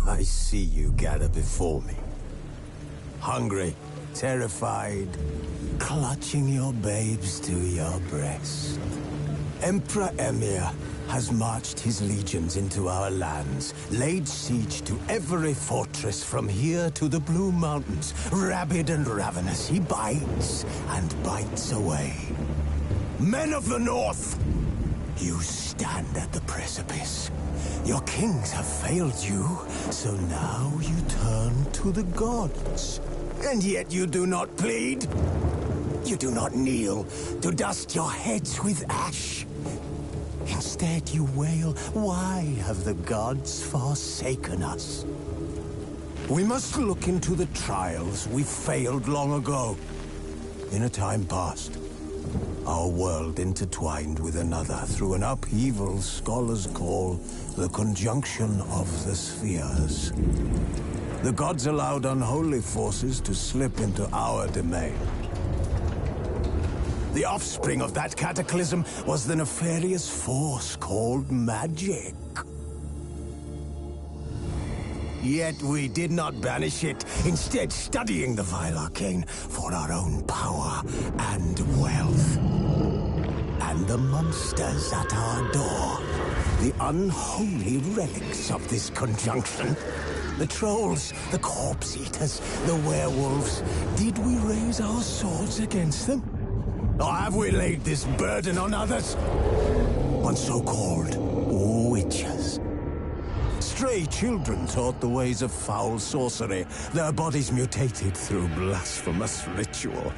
I see you gather before me. Hungry, terrified, clutching your babes to your breast. Emperor Emhyr has marched his legions into our lands, laid siege to every fortress from here to the Blue Mountains. Rabid and ravenous, he bites and bites away. Men of the North, you stand at the precipice. Your kings have failed you, so now you turn to the gods. And yet you do not plead. You do not kneel to dust your heads with ash. Instead you wail, why have the gods forsaken us? We must look into the trials we failed long ago. In a time past, our world intertwined with another through an upheaval scholars call the conjunction of the spheres. The gods allowed unholy forces to slip into our domain. The offspring of that cataclysm was the nefarious force called magic. Yet we did not banish it, instead studying the vile arcane for our own power and wealth. And the monsters at our door, the unholy relics of this conjunction. The trolls, the corpse eaters, the werewolves. Did we raise our swords against them? Or have we laid this burden on others? On so-called witches. Stray children taught the ways of foul sorcery, their bodies mutated through blasphemous ritual.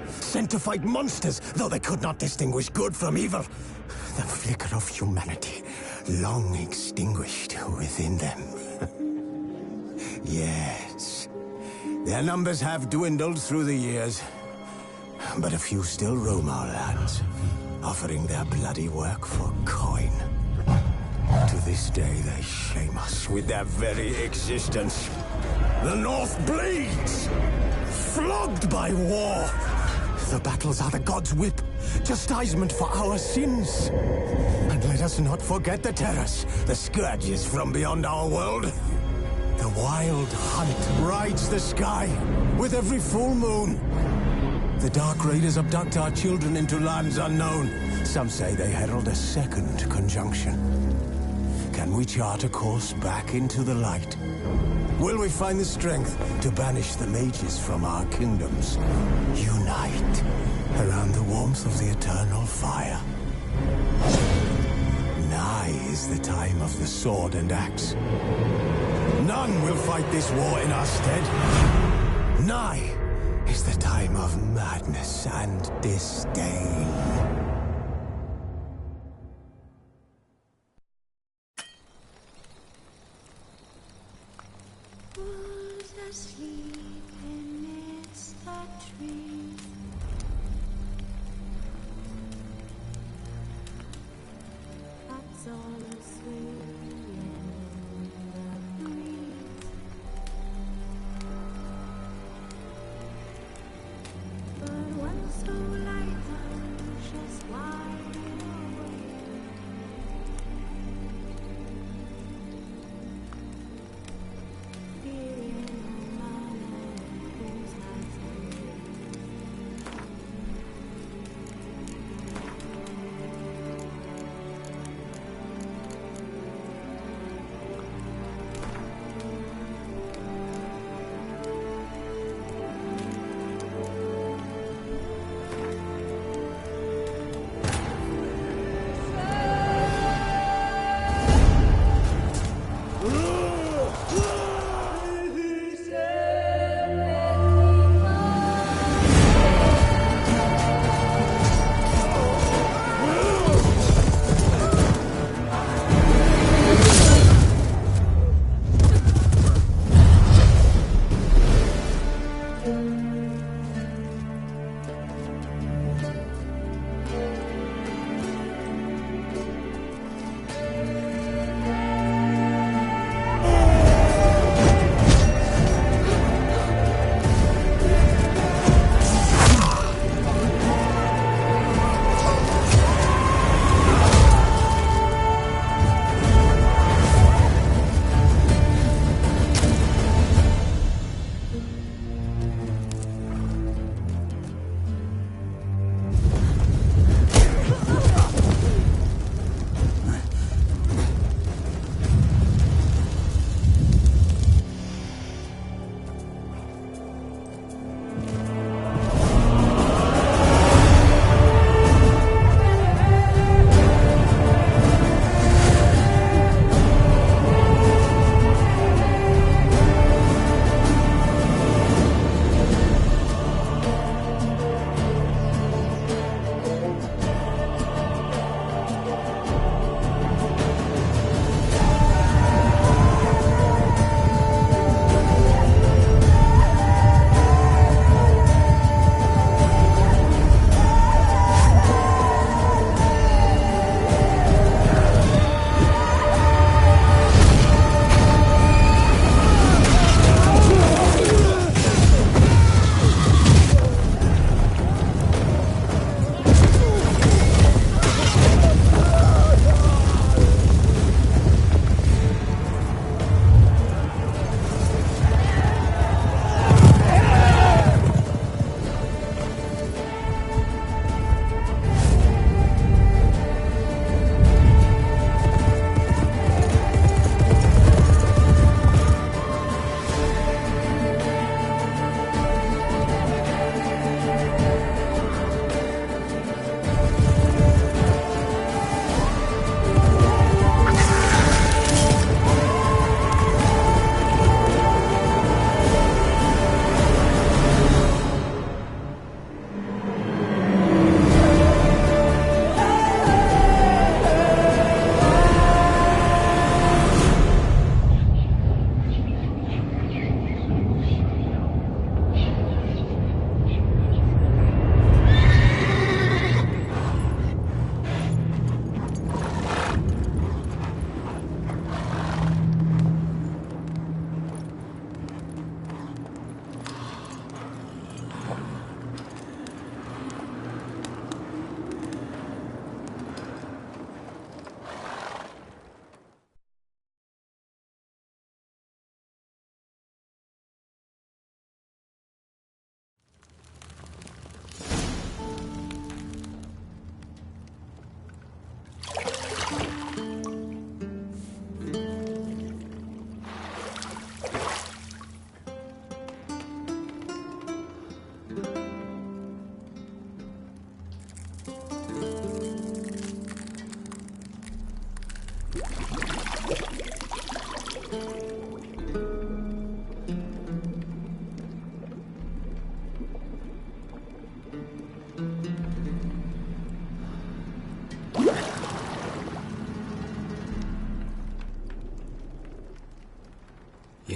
Sent to fight monsters, though they could not distinguish good from evil. The flicker of humanity, long extinguished within them. Yes, their numbers have dwindled through the years. But a few still roam our lands, offering their bloody work for coin. To this day, they shame us with their very existence. The North bleeds, flogged by war. The battles are the gods' whip, chastisement for our sins. And let us not forget the terrors, the scourges from beyond our world. The wild hunt rides the sky with every full moon. The Dark Raiders abduct our children into lands unknown. Some say they herald a second conjunction. Can we chart a course back into the light? Will we find the strength to banish the mages from our kingdoms? Unite around the warmth of the eternal fire. Nigh is the time of the sword and axe. None will fight this war in our stead. Nigh is the time of madness and disdain. Who's asleep amidst the trees? That's all swaying in the breeze. But one so light just wide awake.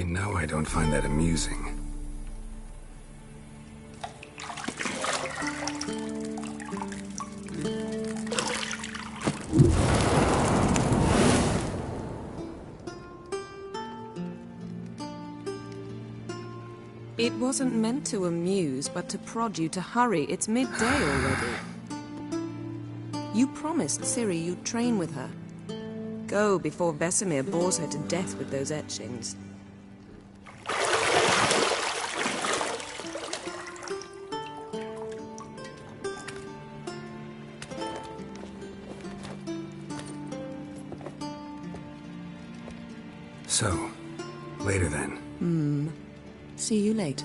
You know I don't find that amusing. It wasn't meant to amuse, but to prod you to hurry. It's midday already. You promised Ciri you'd train with her. Go before Vesemir bores her to death with those etchings. So, later then. See you later.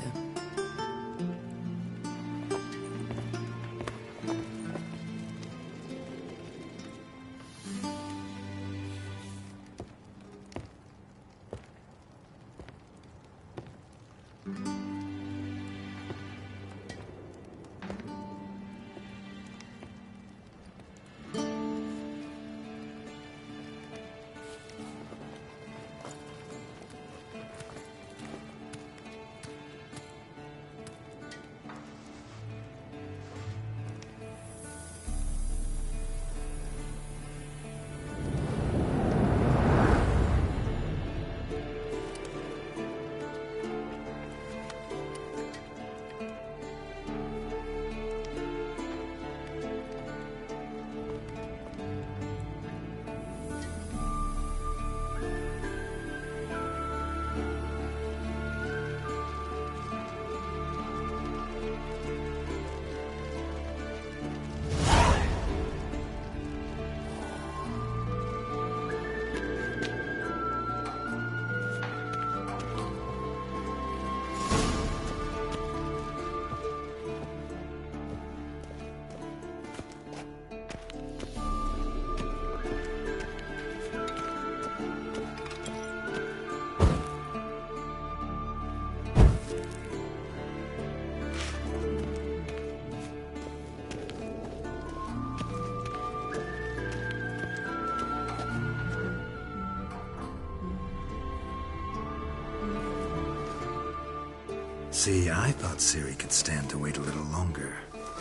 See, I thought Ciri could stand to wait a little longer.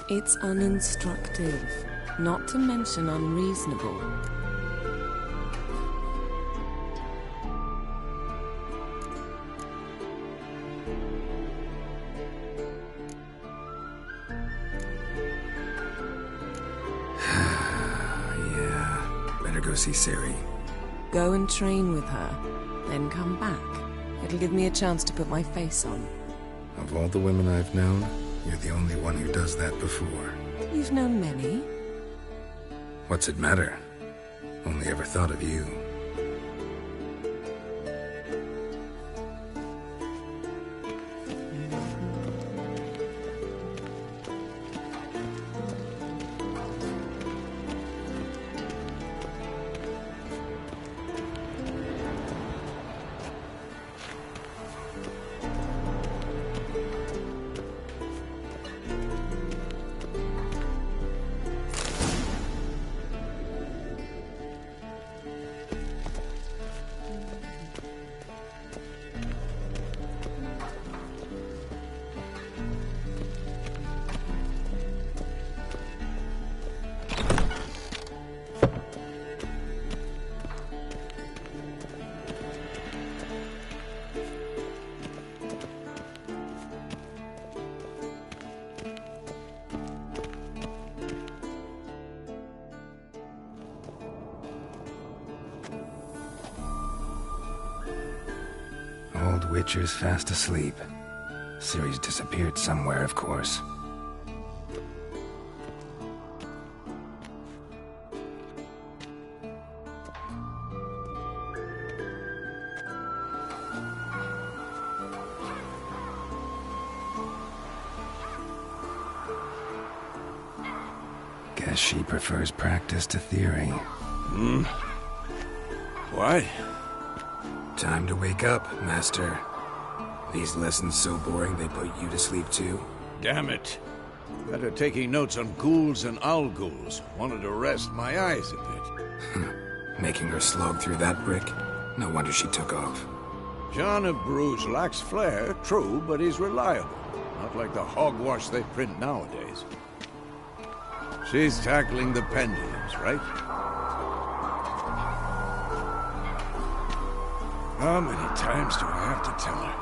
It's uninstructive, not to mention unreasonable. Yeah, better go see Ciri. Go and train with her, then come back. It'll give me a chance to put my face on. Of all the women I've known, you're the only one who does that before. You've known many. What's it matter? Only ever thought of you. Old Witcher's fast asleep. Ciri's disappeared somewhere, of course. Guess she prefers practice to theory. What? Time to wake up, Master. These lessons so boring they put you to sleep too? Damn it. Better taking notes on ghouls and owl-ghouls. Wanted to rest my eyes a bit. Making her slog through that brick? No wonder she took off. John of Bruges lacks flair, true, but he's reliable. Not like the hogwash they print nowadays. She's tackling the pendulums, right? How many times do I have to tell her?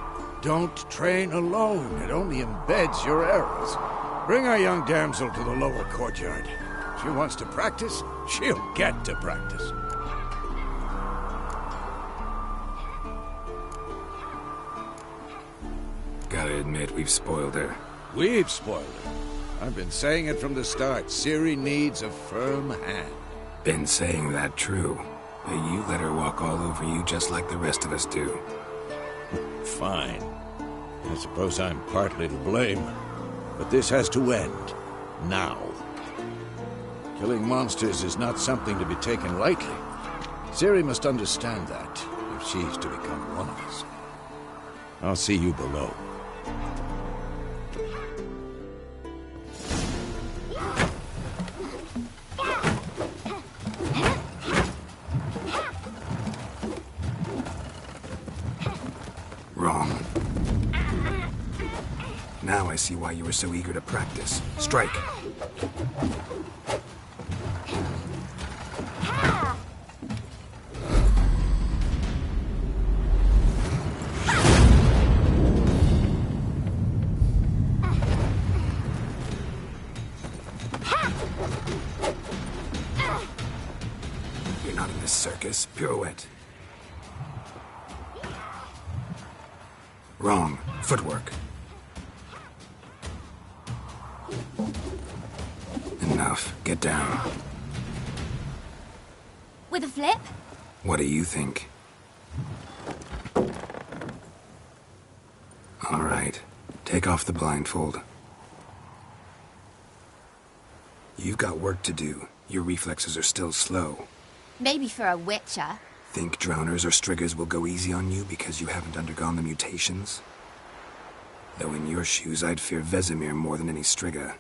Don't train alone. It only embeds your errors. Bring our young damsel to the lower courtyard. She wants to practice, she'll get to practice. Gotta admit, we've spoiled her. We've spoiled her. I've been saying it from the start. Ciri needs a firm hand. Been saying that true. But you let her walk all over you just like the rest of us do. Fine. I suppose I'm partly to blame. But this has to end. Now. Killing monsters is not something to be taken lightly. Ciri must understand that, if she's to become one of us. I'll see you below. Wrong. Now I see why you were so eager to practice. Strike. You're not in this circus. Pirouette. Wrong. Footwork. Enough. Get down. With a flip? What do you think? All right. Take off the blindfold. You've got work to do. Your reflexes are still slow. Maybe for a witcher. Think drowners or striggers will go easy on you because you haven't undergone the mutations? Though in your shoes, I'd fear Vesemir more than any strigger.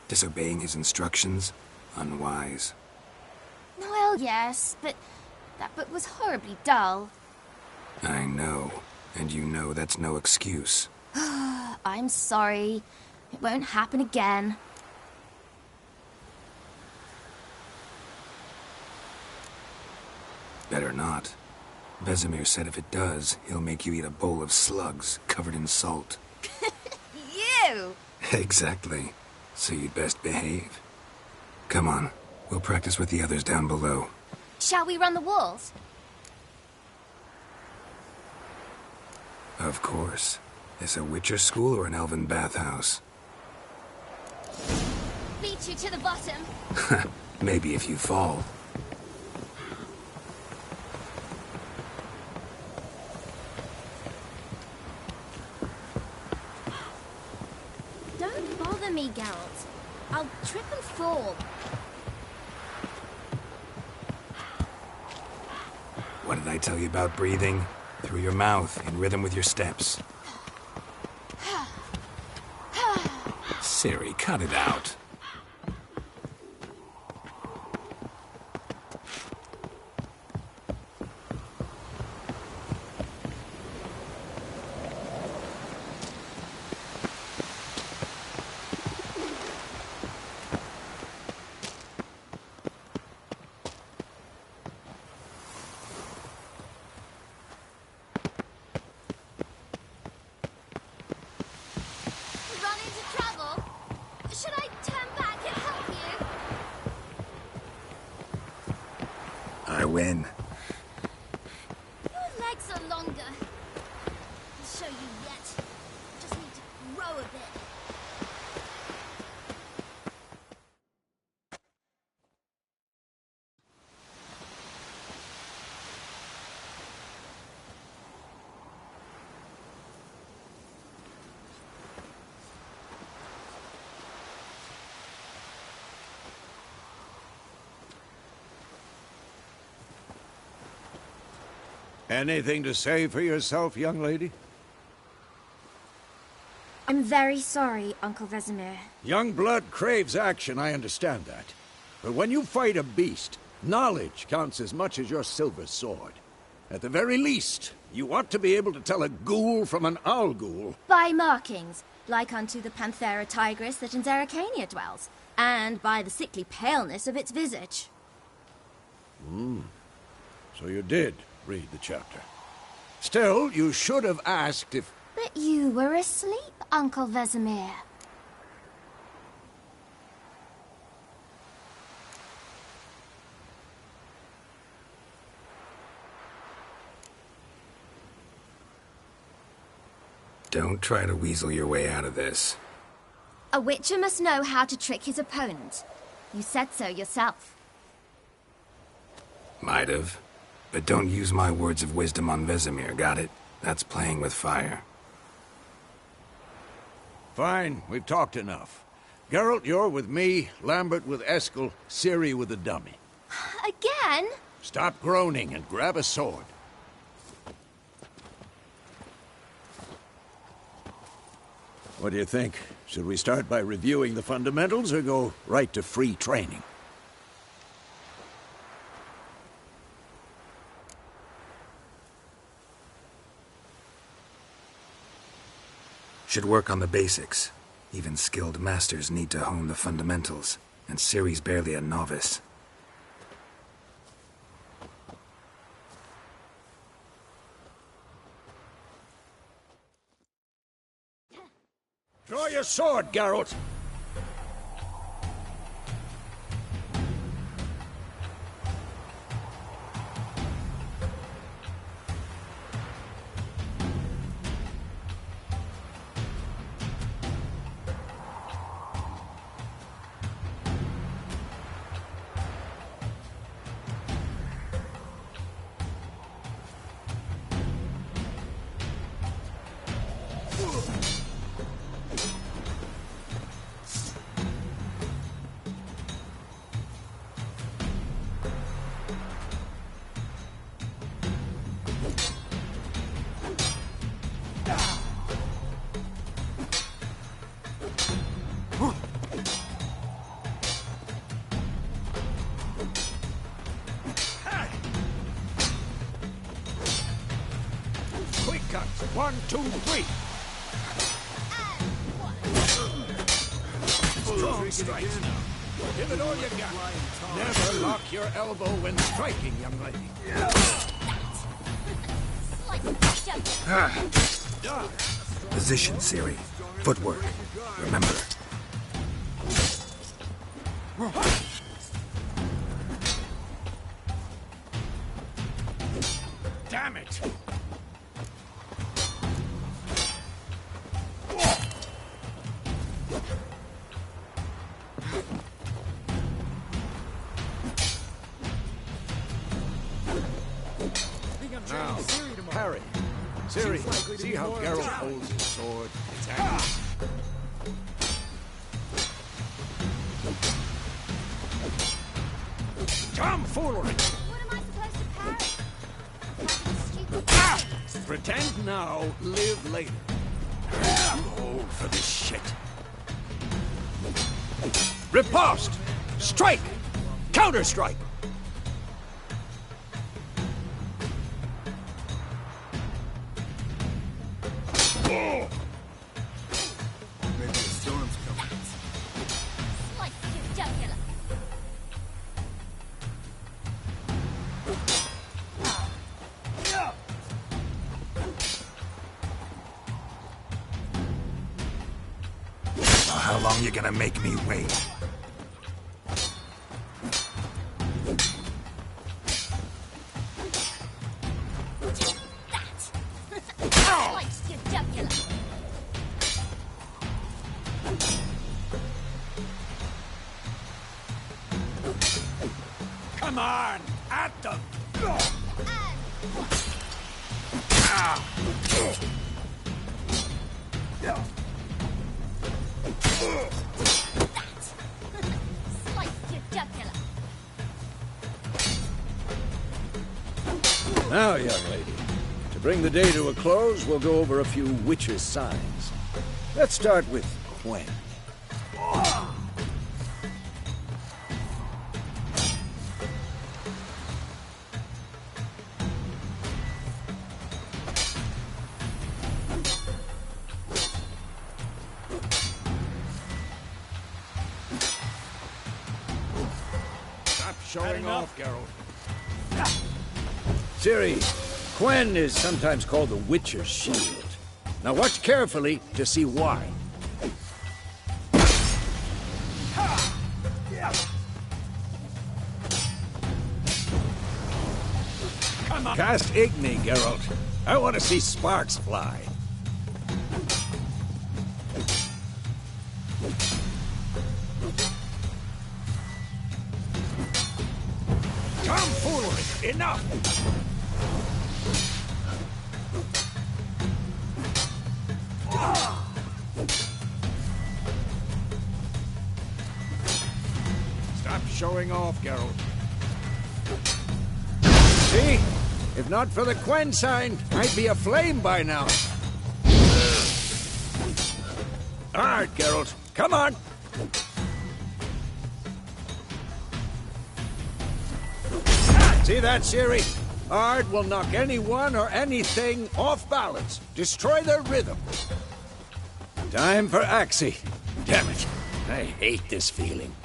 Disobeying his instructions? Unwise. Well, yes, but that book was horribly dull. I know. And you know that's no excuse. I'm sorry. It won't happen again. Better not. Vesemir said if it does, he'll make you eat a bowl of slugs covered in salt. You! Exactly. So you'd best behave. Come on. We'll practice with the others down below. Shall we run the walls? Of course. Is a Witcher school or an elven bathhouse? Beat you to the bottom. Maybe if you fall. Don't bother me, Geralt. I'll trip and fall. What did I tell you about breathing? Through your mouth, in rhythm with your steps. Ciri, cut it out. Run into trouble? Should I turn back and help you? I win. Your legs are longer. I'll show you yet. Just need to grow a bit. Anything to say for yourself, young lady? I'm very sorry, Uncle Vesemir. Young blood craves action, I understand that. But when you fight a beast, knowledge counts as much as your silver sword. At the very least, you ought to be able to tell a ghoul from an owl ghoul. By markings, like unto the Panthera tigris that in Zerrikania dwells, and by the sickly paleness of its visage. So you did read the chapter. Still, you should have asked if... But you were asleep, Uncle Vesemir. Don't try to weasel your way out of this. A witcher must know how to trick his opponent. You said so yourself. Might have. But don't use my words of wisdom on Vesemir, got it? That's playing with fire. Fine, we've talked enough. Geralt, you're with me, Lambert with Eskel, Ciri with the dummy. Again? Stop groaning and grab a sword. What do you think? Should we start by reviewing the fundamentals or go right to free training? Should work on the basics. Even skilled masters need to hone the fundamentals, and Ciri's barely a novice. Draw your sword, Geralt! Quick cuts! 1, 2, 3! Strong strikes now. Give it all you got. Never lock your elbow when striking, young lady. Position, Ciri. Footwork. Remember. Damn it! Now, parry. Ciri, see how Geralt holds his sword? It's angry. Tomfoolery! What am I supposed to parry? Stupid Pretend now, live later. Too old for this shit. Riposte! Strike! Counter-strike! Maybe the storm's coming. Slice your jugular. Now, how long you gonna make me wait? Slice your jugular. Come on! At them! Slice your jugular. Now, young lady, to bring the day to a close, we'll go over a few witches' signs. Let's start with Quen. showing off, Geralt. Ciri, Quen is sometimes called the Witcher's Shield. Now watch carefully to see why. Come on. Cast Igni, Geralt. I want to see sparks fly. Tomfoolery! Enough! Stop showing off, Geralt. See? If not for the Quen sign, I'd be aflame by now. All right, Geralt. Come on! See that, Ciri? Ard will knock anyone or anything off balance. Destroy their rhythm. Time for Axii. Damn it. I hate this feeling.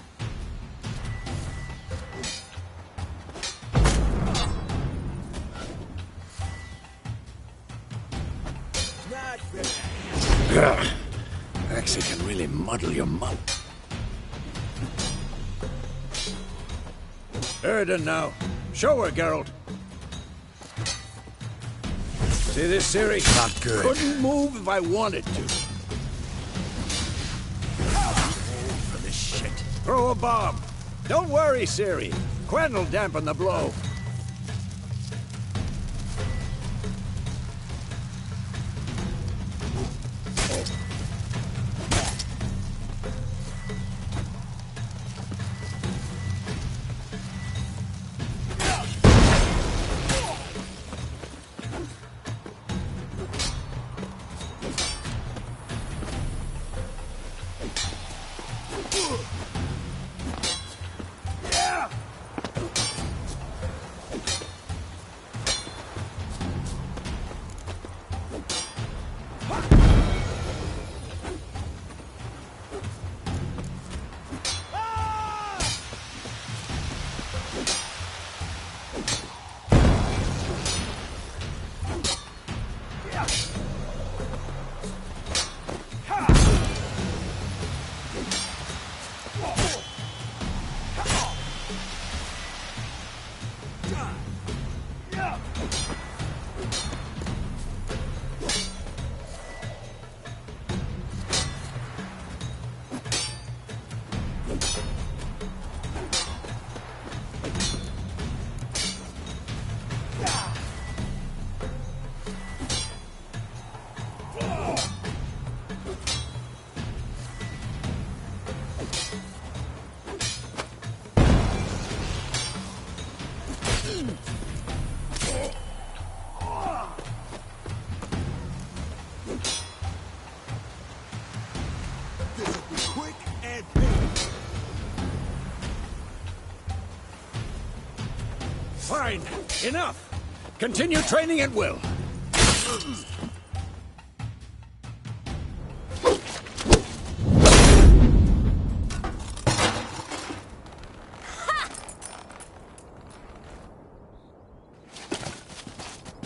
Ugh. Axii can really muddle your mouth. Erden now. Show her, Geralt. See this, Ciri? Not good. Couldn't move if I wanted to. For this shit. Throw a bomb. Don't worry, Ciri. Quen will dampen the blow. Fine. Enough. Continue training at will.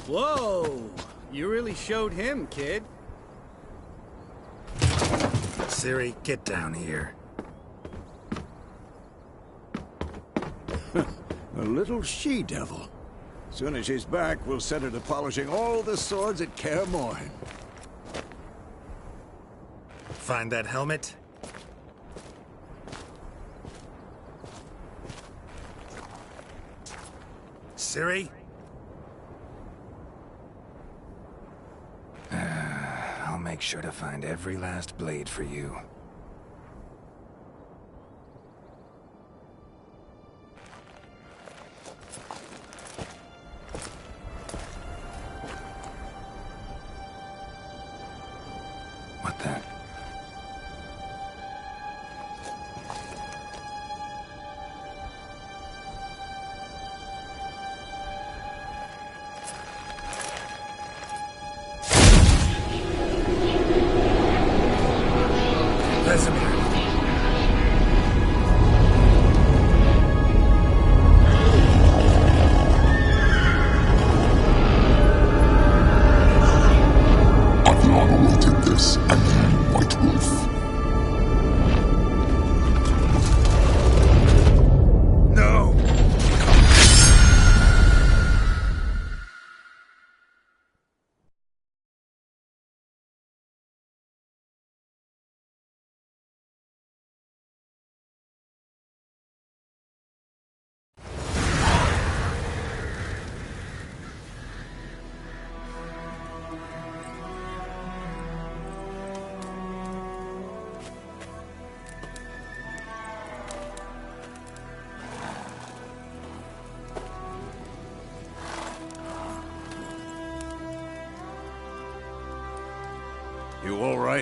Whoa! You really showed him, kid. Ciri, get down here. A little she-devil. Soon as she's back, we'll set her to polishing all the swords at Kaer Morhen. Find that helmet? Ciri? I'll make sure to find every last blade for you. What the?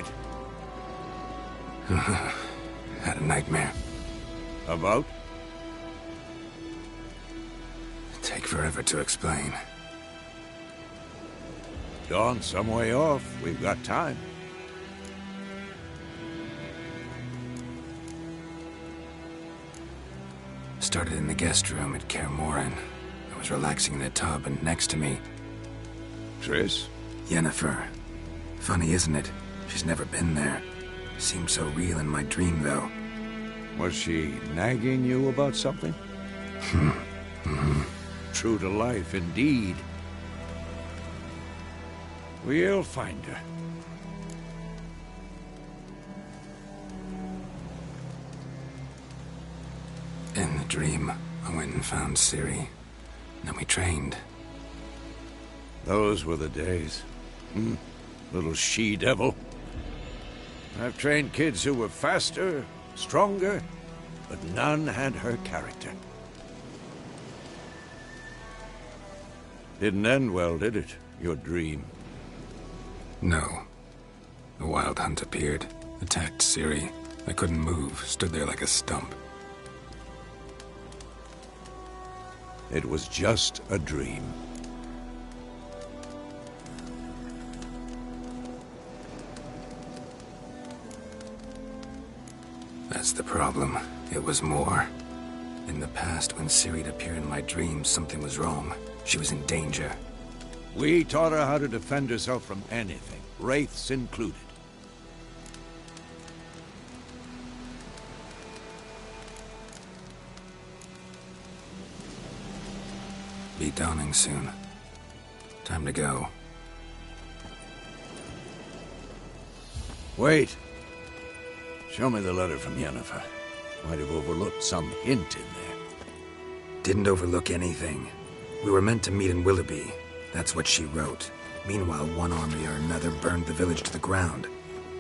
right? Had a nightmare. About? Take forever to explain. Dawn's some way off. We've got time. Started in the guest room at Kaer Morhen. I was relaxing in the tub, and next to me, Triss? Yennefer. Funny, isn't it? She's never been there. Seemed so real in my dream, though. Was she nagging you about something? True to life, indeed. We'll find her. In the dream, I went and found Ciri. Then we trained. Those were the days. Little she-devil. I've trained kids who were faster, stronger, but none had her character. Didn't end well, did it? Your dream? No. The Wild Hunt appeared, attacked Ciri. I couldn't move, stood there like a stump. It was just a dream. That's the problem. It was more. In the past, when Ciri'd appear in my dreams, something was wrong. She was in danger. We taught her how to defend herself from anything, wraiths included. Be dawning soon. Time to go. Wait. Show me the letter from Yennefer. Might have overlooked some hint in there. Didn't overlook anything. We were meant to meet in Willoughby. That's what she wrote. Meanwhile, one army or another burned the village to the ground.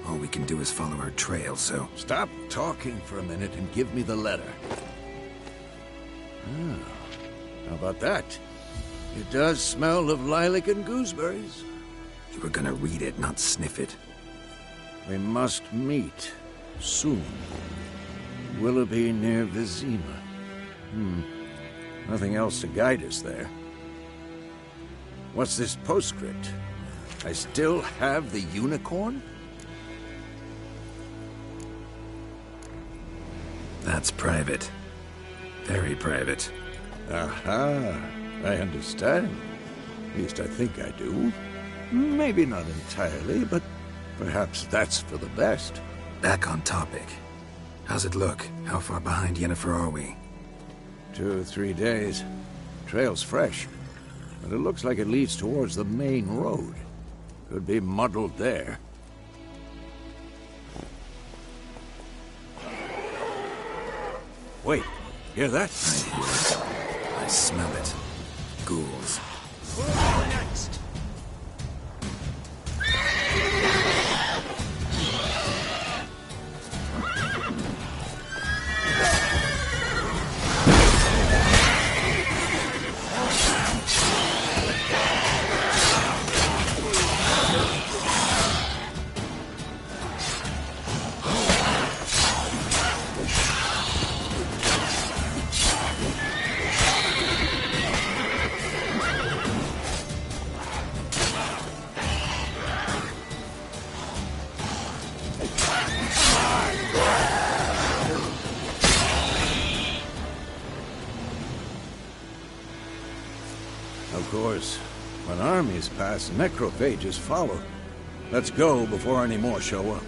All we can do is follow her trail, so... Stop talking for a minute and give me the letter. How about that? It does smell of lilac and gooseberries. You were gonna read it, not sniff it. We must meet. Soon. Willoughby near Vizima. Nothing else to guide us there. What's this postscript? I still have the unicorn? That's private. Very private. Aha, I understand. At least I think I do. Maybe not entirely, but perhaps that's for the best. Back on topic. How's it look? How far behind Yennefer are we? 2 or 3 days. Trail's fresh, but it looks like it leads towards the main road. Could be muddled there. Wait, hear that? I hear it. I smell it. Ghouls. Next! Of course, when armies pass, necrophages follow. Let's go before any more show up.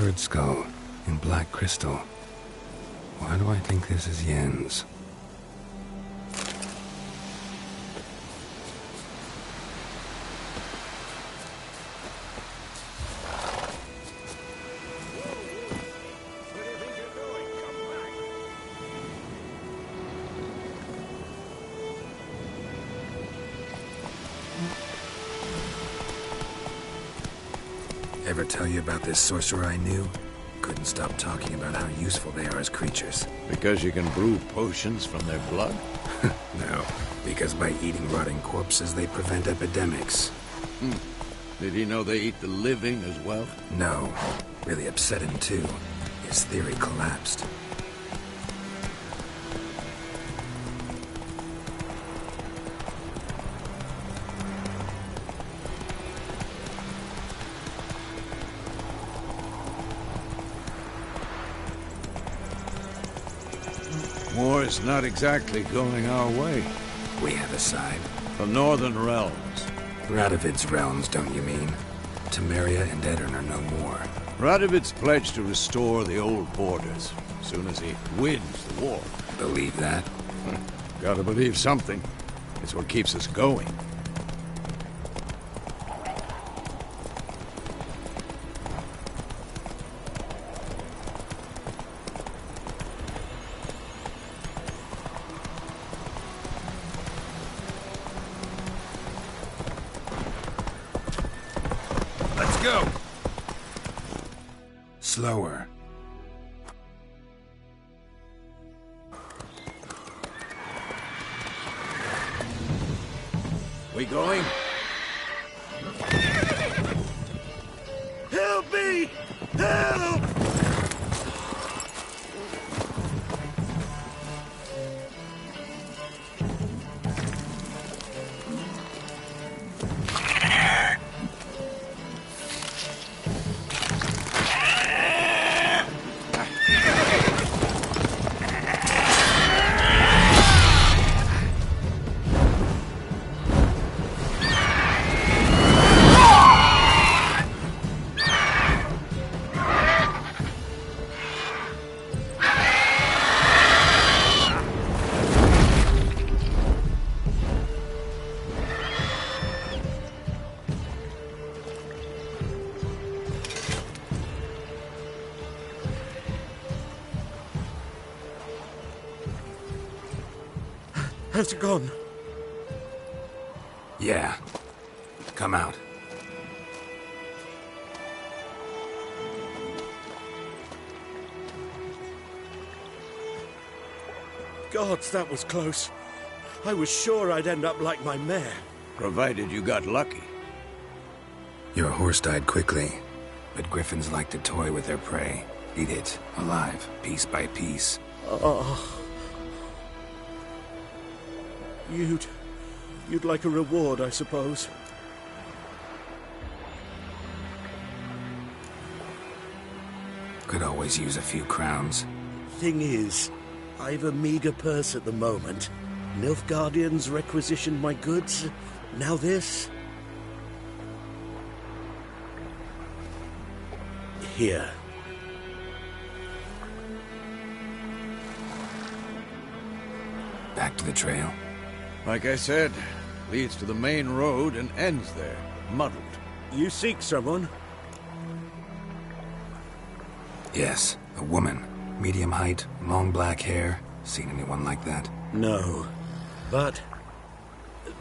bird skull in black crystal. Why do I think this is Yen's? Ever tell you about this sorcerer I knew? Couldn't stop talking about how useful they are as creatures. Because you can brew potions from their blood? No, because by eating rotting corpses, they prevent epidemics. Did he know they eat the living as well? No, really upset him too. His theory collapsed. War's not exactly going our way. We have a side. The Northern Realms. Radovid's realms, don't you mean? Temeria and Edirn are no more. Radovid's pledged to restore the old borders, as soon as he wins the war. Believe that? Gotta believe something. It's what keeps us going. Go! Slower. We going? Help me! Help! Has it gone? Yeah. Come out. Gods, that was close. I was sure I'd end up like my mare. Provided you got lucky. Your horse died quickly, but griffins like to toy with their prey. Eat it, alive, piece by piece. Oh. You'd like a reward, I suppose. Could always use a few crowns. Thing is, I've a meager purse at the moment. Nilfgaardians requisitioned my goods. Now this. Here. Back to the trail. Like I said, leads to the main road and ends there, muddled. You seek someone? Yes, a woman. Medium height, long black hair. Seen anyone like that? No. But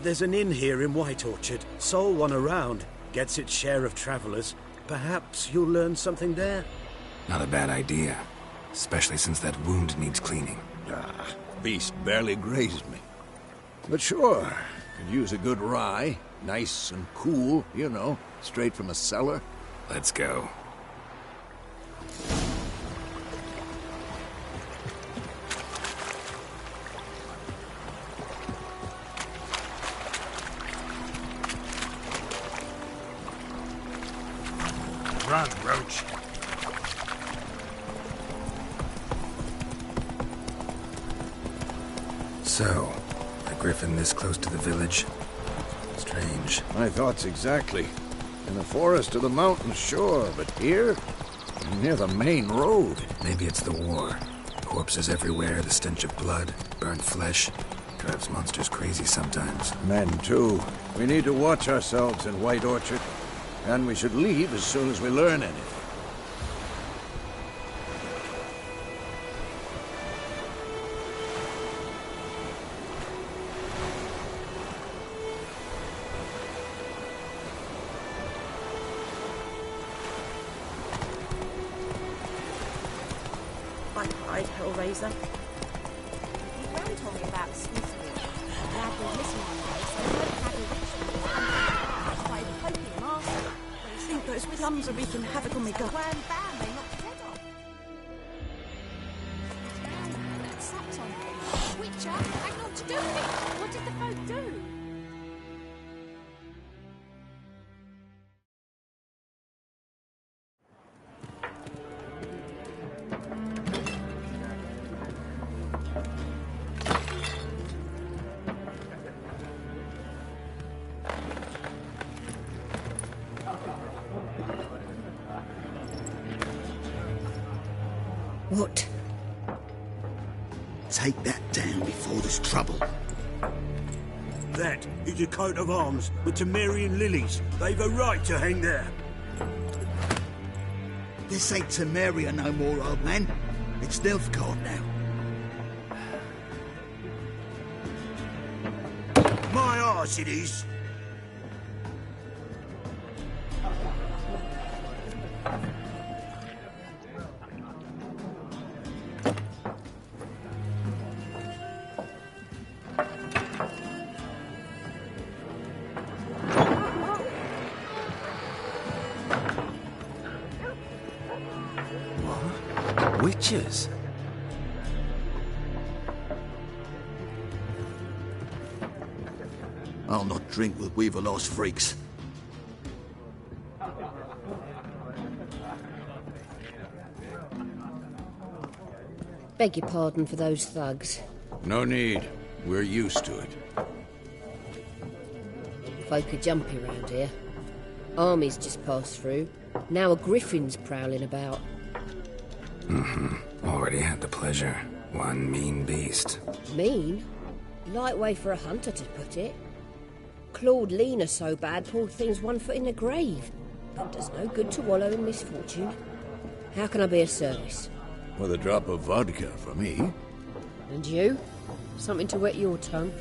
there's an inn here in White Orchard. Sole one around. Gets its share of travelers. Perhaps you'll learn something there? Not a bad idea. Especially since that wound needs cleaning. Beast barely grazed me. But sure, could use a good rye. Nice and cool, you know, straight from a cellar. Let's go. Run, Roach. So, a griffin this close to the village? Strange. My thoughts exactly. In the forest or the mountains, sure, but here? Near the main road. Maybe it's the war. Corpses everywhere, the stench of blood, burnt flesh. Drives monsters crazy sometimes. Men, too. We need to watch ourselves in White Orchard. And we should leave as soon as we learn anything. I cried, Hellraiser. Your friend told me about Smithfield. Dad was missing one day, so I had a ritual. I tried poking Master. I think those plums are wreaking havoc on my gut. Bam, bam, they knocked his head off. Saps on him. Witcher, hang on to do it. What did the folk do? What? Take that down before there's trouble. That is a coat of arms, the Temerian lilies. They've a right to hang there. This ain't Temeria no more, old man. It's Nilfgaard now. My arse it is. Witches? I'll not drink with Weaver-lost freaks. Beg your pardon for those thugs. No need. We're used to it. Folk are jumpy round here. Armies just passed through. Now a griffin's prowling about. Already had the pleasure. One mean beast. Mean? Light way for a hunter to put it. Clawed Lena so bad, poor thing's 1 foot in the grave. But does no good to wallow in misfortune. How can I be of service? With a drop of vodka for me. And you? Something to wet your tongue?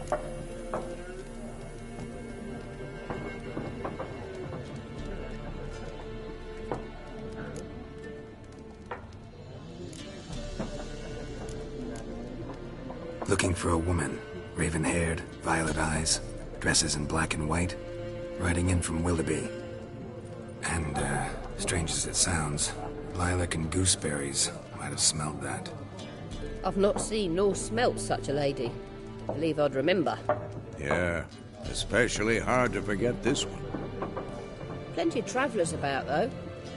Looking for a woman. Raven-haired, violet eyes, dresses in black and white. Riding in from Willoughby. And, strange as it sounds, lilac and gooseberries might have smelled that. I've not seen nor smelt such a lady. Believe I'd remember. Yeah, especially hard to forget this one. Plenty of travellers about, though.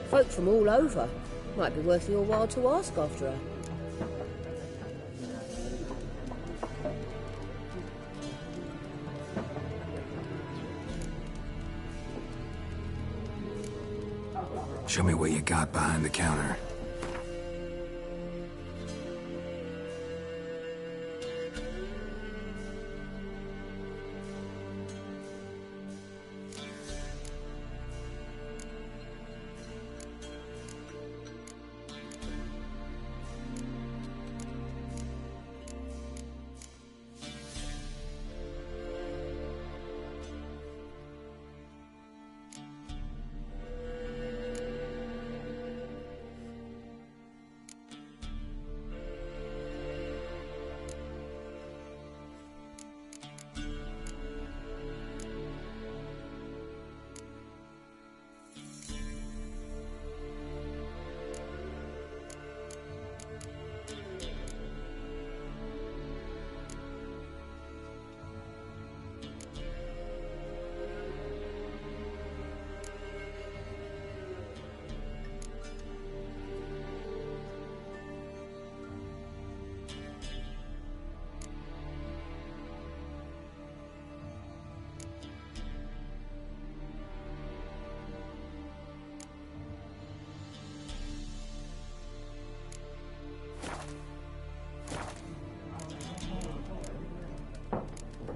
Folk from all over. Might be worth your while to ask after her. Show me what you got behind the counter.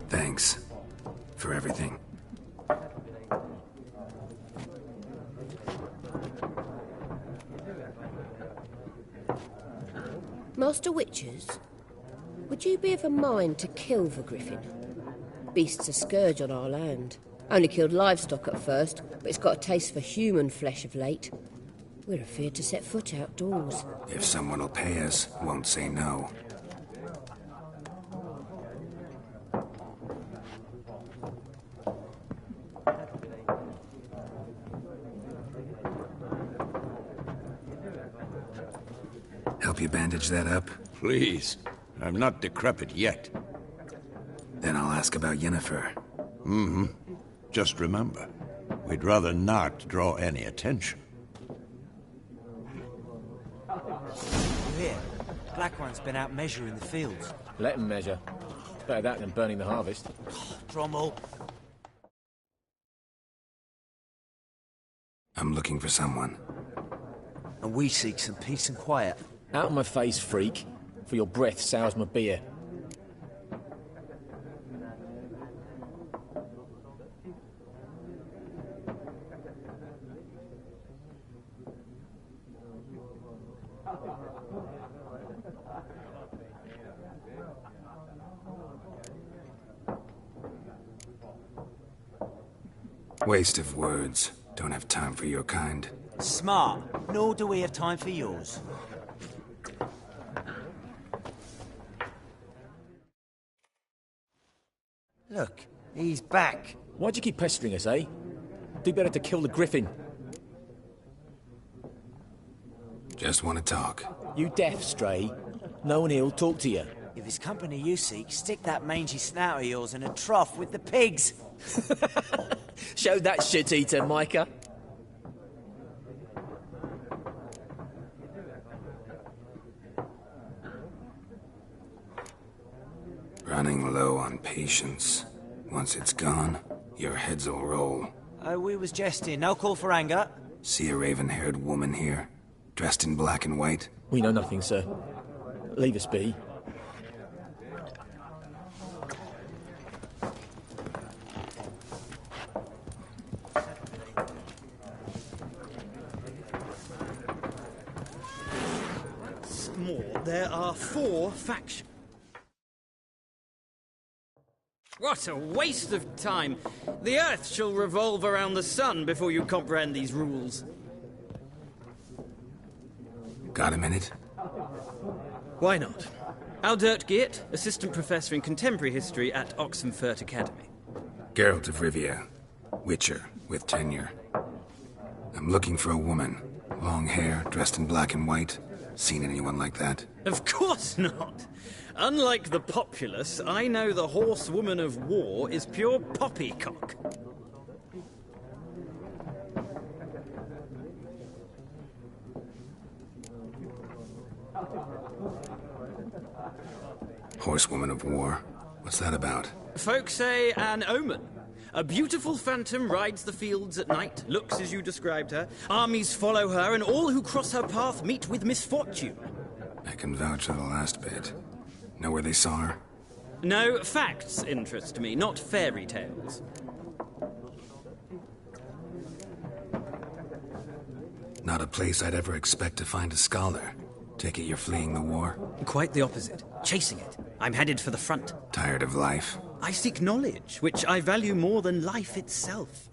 Thanks. For everything. Master Witchers, would you be of a mind to kill the griffin? Beast's a scourge on our land. Only killed livestock at first, but it's got a taste for human flesh of late. We're afeard to set foot outdoors. If someone will pay us, won't say no. Help you bandage that up? Please. I'm not decrepit yet. Then I'll ask about Yennefer. Mm-hmm. Just remember, we'd rather not draw any attention. Here, Black One's been out measuring the fields. Let him measure. It's better that than burning the harvest. Drommel. I'm looking for someone. And we seek some peace and quiet. Out of my face, freak. For your breath sours my beer. Waste of words. Don't have time for your kind. Smart. Nor do we have time for yours. Look, he's back. Why'd you keep pestering us, eh? Do better to kill the griffin. Just want to talk. You deaf, Stray. No one here'll talk to you. If it's company you seek, stick that mangy snout of yours in a trough with the pigs. Show that shit-eater, Micah. Running low on patience. Once it's gone, your heads'll roll. We was jesting. No call for anger. See a raven-haired woman here, dressed in black and white? We know nothing, sir. Leave us be. There are 4 factions. What a waste of time! The Earth shall revolve around the sun before you comprehend these rules. Got a minute? Why not? Aldert Geert, Assistant Professor in Contemporary History at Oxenfurt Academy. Geralt of Rivia, Witcher with tenure. I'm looking for a woman. Long hair, dressed in black and white. Seen anyone like that? Of course not! Unlike the populace, I know the horsewoman of war is pure poppycock. Horsewoman of war? What's that about? Folk say an omen. A beautiful phantom rides the fields at night, looks as you described her. Armies follow her, and all who cross her path meet with misfortune. I can vouch for the last bit. Know where they saw her? No, facts interest me, not fairy tales. Not a place I'd ever expect to find a scholar. Take it you're fleeing the war? Quite the opposite. Chasing it. I'm headed for the front. Tired of life? I seek knowledge, which I value more than life itself.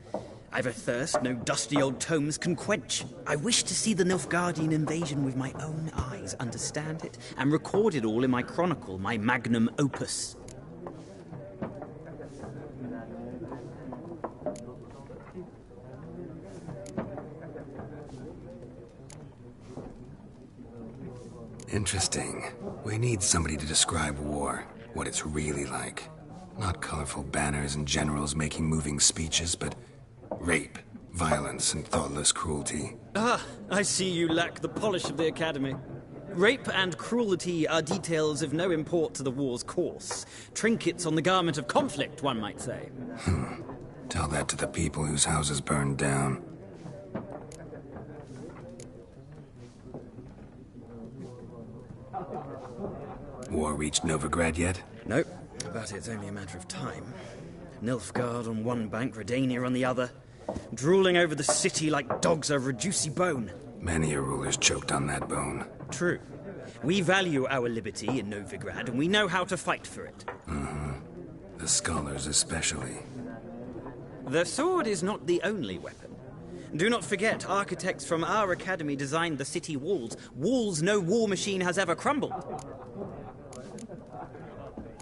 I've a thirst no dusty old tomes can quench. I wish to see the Nilfgaardian invasion with my own eyes, understand it, and record it all in my chronicle, my magnum opus. Interesting. We need somebody to describe war, what it's really like. Not colorful banners and generals making moving speeches, but rape, violence, and thoughtless cruelty. Ah, I see you lack the polish of the Academy. Rape and cruelty are details of no import to the war's course. Trinkets on the garment of conflict, one might say. Tell that to the people whose houses burned down. War reached Novigrad yet? Nope. But it's only a matter of time. Nilfgaard on one bank, Redania on the other, drooling over the city like dogs over a juicy bone. Many a ruler's choked on that bone. True. We value our liberty in Novigrad, and we know how to fight for it. The scholars especially. The sword is not the only weapon. Do not forget, architects from our academy designed the city walls. Walls no war machine has ever crumbled.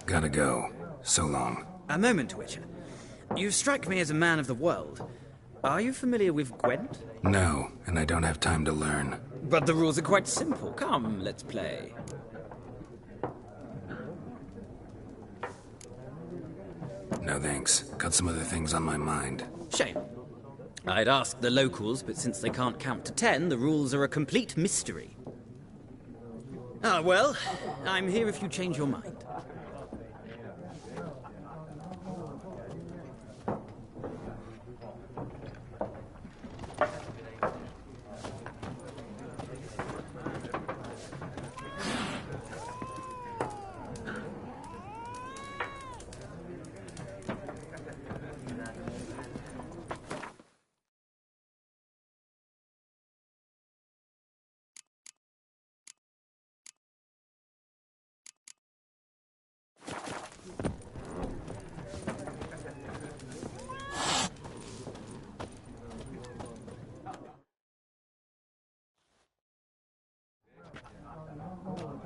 Gotta go. So long. A moment, Witcher. You strike me as a man of the world. Are you familiar with Gwent? No, and I don't have time to learn. But the rules are quite simple. Come, let's play. No thanks. Got some other things on my mind. Shame. I'd ask the locals, but since they can't count to 10, the rules are a complete mystery. Ah, well, I'm here if you change your mind.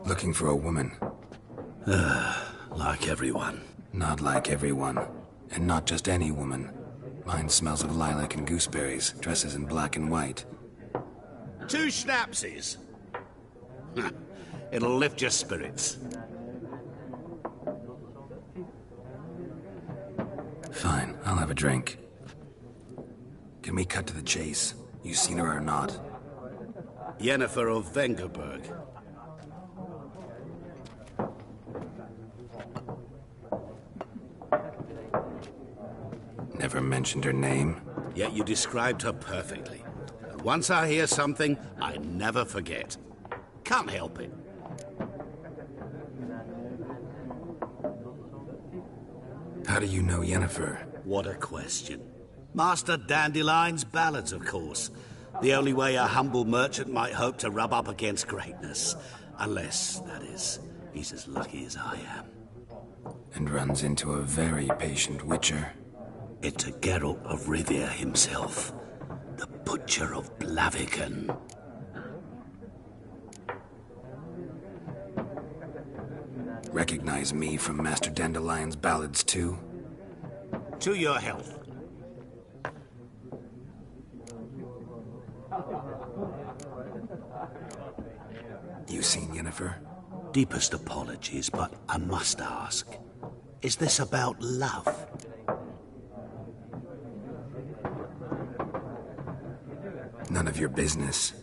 Looking for a woman. Like everyone. Not like everyone. And not just any woman. Mine smells of lilac and gooseberries, dresses in black and white. 2 schnapsies. It'll lift your spirits. Fine, I'll have a drink. Can we cut to the chase? You seen her or not? Yennefer of Vengerberg. Never mentioned her name. Yet you described her perfectly. And once I hear something, I never forget. Can't help it. How do you know Yennefer? What a question. Master Dandelion's ballads, of course. The only way a humble merchant might hope to rub up against greatness. Unless, that is, he's as lucky as I am. And runs into a very patient witcher. It's a Geralt of Rivia himself. The Butcher of Blaviken. Recognize me from Master Dandelion's ballads, too? To your health. You seen Yennefer? Deepest apologies, but I must ask. Is this about love? None of your business.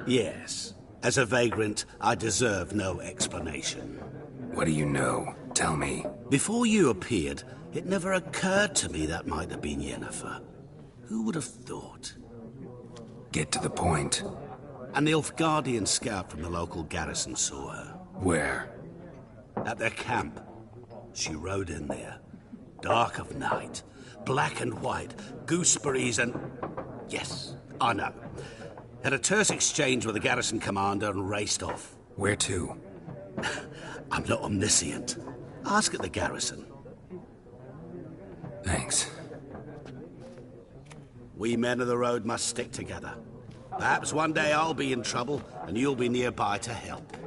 Yes. As a vagrant, I deserve no explanation. What do you know? Tell me. Before you appeared, it never occurred to me that might have been Yennefer. Who would have thought? Get to the point. An Nilfgaardian scout from the local garrison saw her. Where? At their camp. She rode in there. Dark of night. Black and white. Gooseberries and... Yes, I know. Had a terse exchange with the garrison commander and raced off. Where to? I'm not omniscient. Ask at the garrison. Thanks. We men of the road must stick together. Perhaps one day I'll be in trouble, and you'll be nearby to help.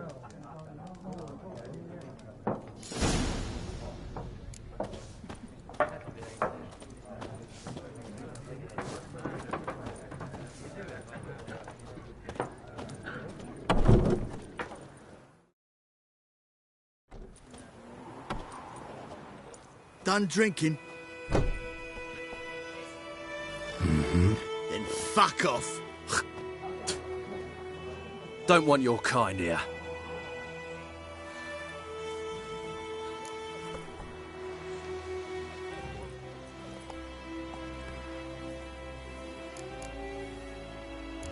Done drinking? Mm-hmm. Then fuck off. Don't want your kind here.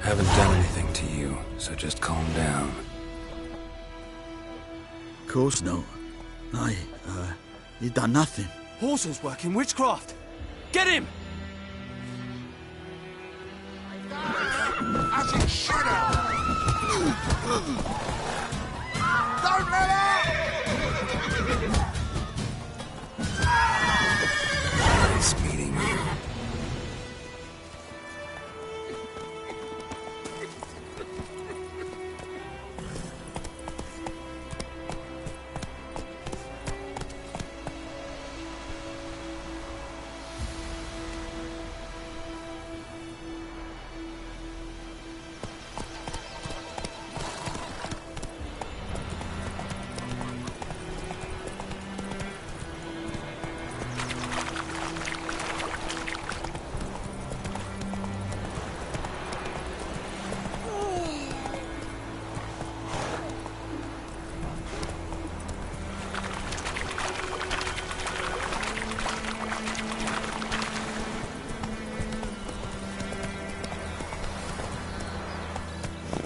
Haven't done anything to you, so just calm down. Of course not. He done nothing. Horsel's working witchcraft. Get him! As it should have! Don't let Nice meeting you.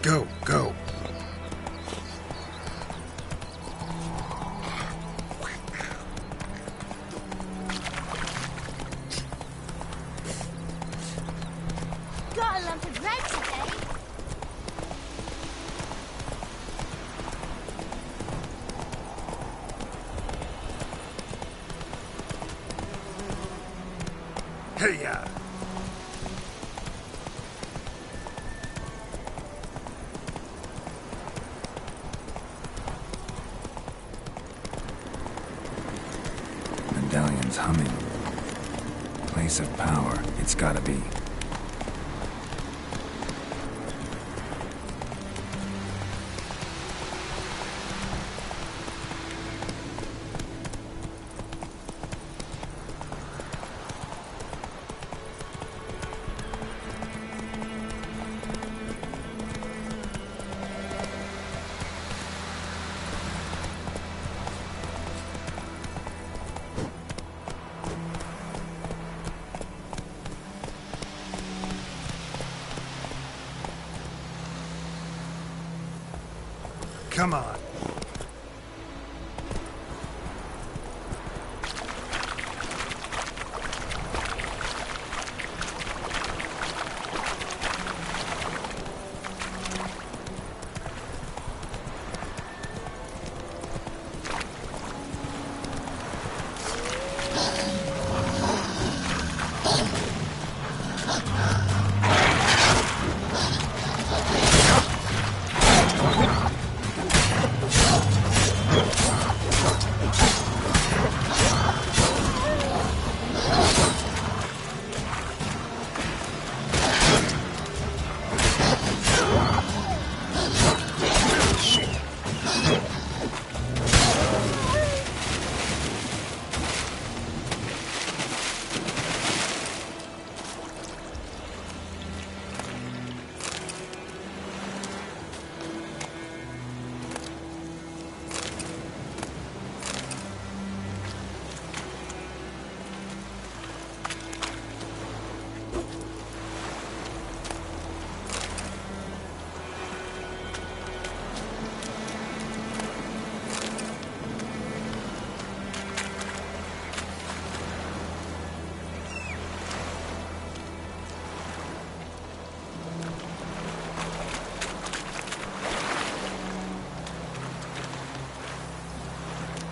Go, go. Got a lump of bread today. Hey-ya! Medallion's humming. Place of power, it's gotta be. Come on.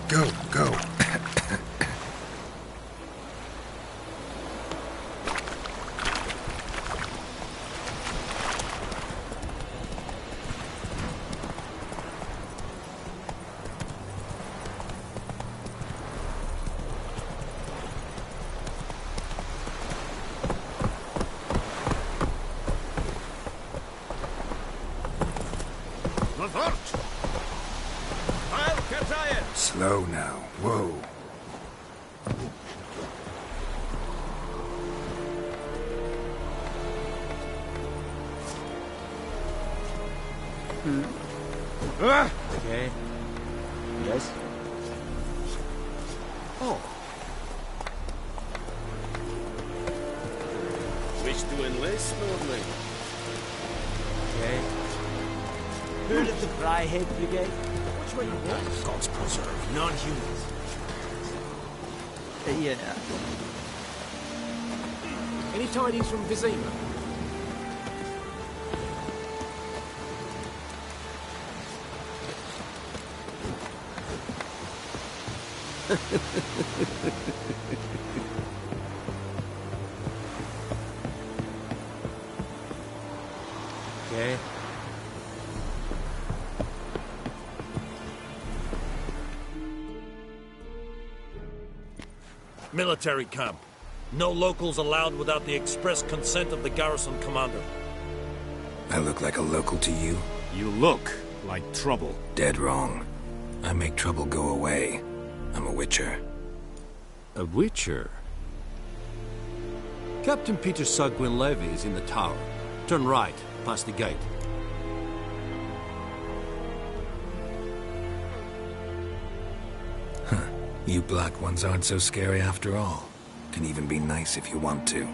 Go, go. Slow now. Whoa. Okay. Yes? Oh. Wish to enlist, Lordly? Okay. Heard of the Briarhead Brigade? Which way you want? Gods preserve non-humans. Yeah. Any tidings from Vizima? Okay. Military camp. No locals allowed without the express consent of the garrison commander. I look like a local to you? You look like trouble. Dead wrong. I make trouble go away. I'm a witcher. A witcher? Captain Peter Sagwin Levy is in the tower. Turn right, past the gate. You black ones aren't so scary after all. Can even be nice if you want to.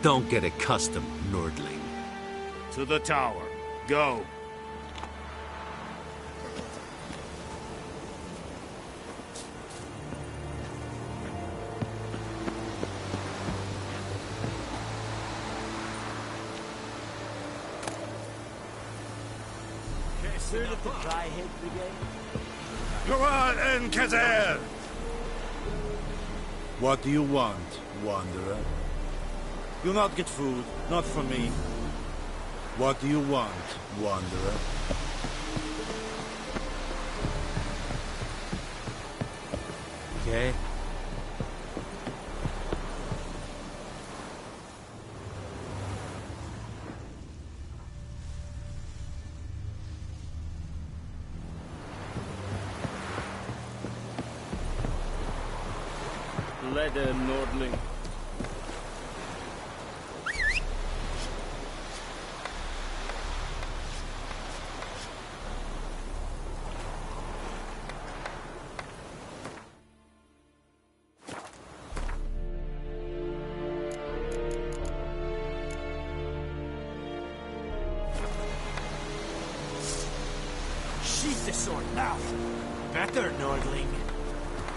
Don't get accustomed, Nordling. To the tower. Go. Soon at the Dryhead Brigade. Luan and Kazer! What do you want, Wanderer? Do not get food, not from me. What do you want, Wanderer? Okay. Leather, Nordling. Sheath the sword now. Better, Nordling.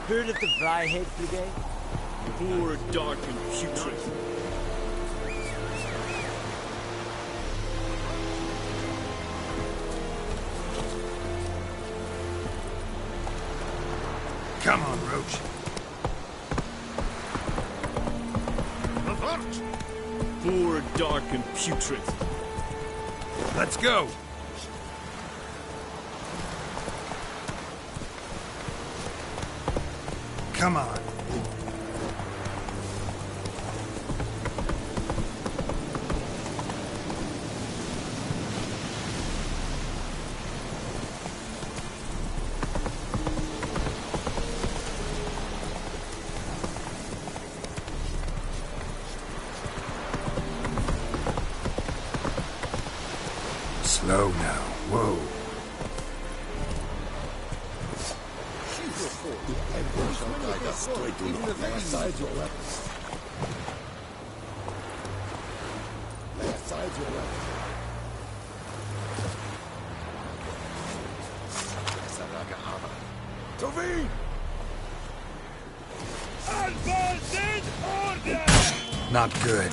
Heard of the Dryhead Brigade? Poor, dark, and putrid. Come on, Roach. Poor, dark, and putrid. Let's go. Come on. Slow now. Whoa. Tovin! Advanced order! Not good.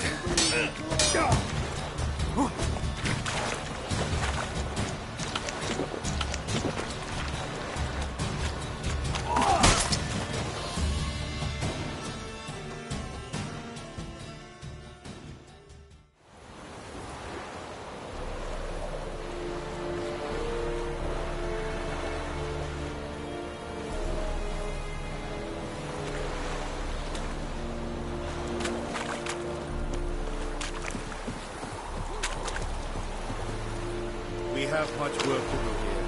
We have much work to do here.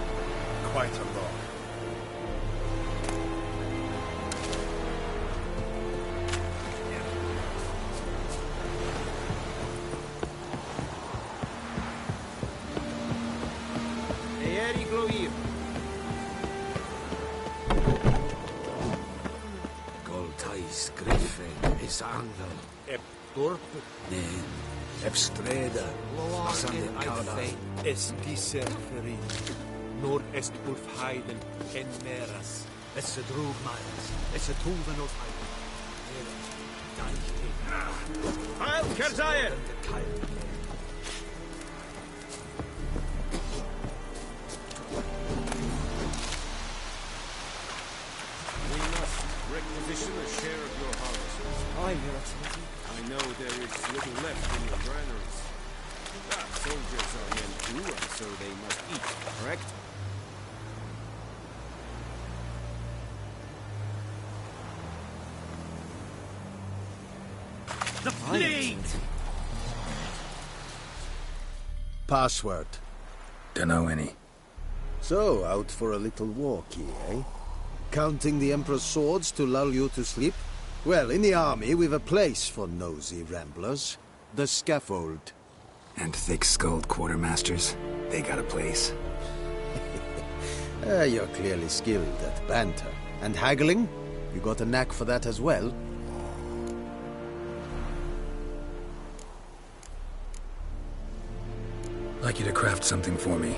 Quite a lot. Eeri Gloir. Goltais Griffin is Angel. Ep Dorp. Nen. Ep Streda. Asandin Kada. Es diese Ferin. Nord est Ulf Heiden en Meras. Es se drog Miles. Es se Tuven of Heiden. Heil Kerzayer! We must requisition a share of your harvests. Aye, Your Excellency. I know there is little left in your granaries. Ah, soldiers are men too, and so they must eat, correct? The plague! Password. Dunno any. So, out for a little walkie, eh? Counting the Emperor's swords to lull you to sleep? Well, in the army, we've a place for nosy ramblers. The scaffold. And thick-skulled quartermasters, they got a place. You're clearly skilled at banter. And haggling? You got a knack for that as well? I'd like you to craft something for me.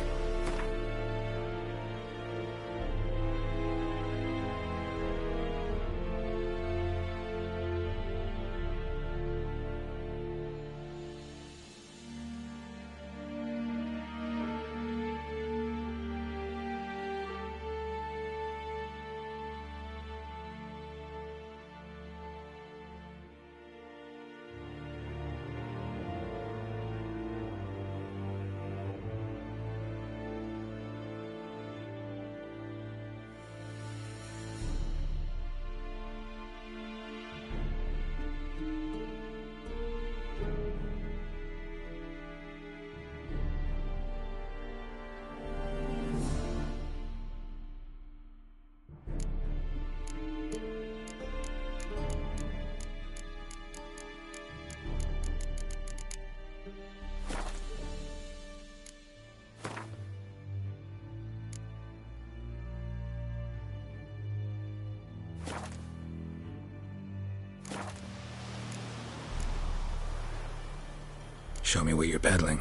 Show me what you're peddling.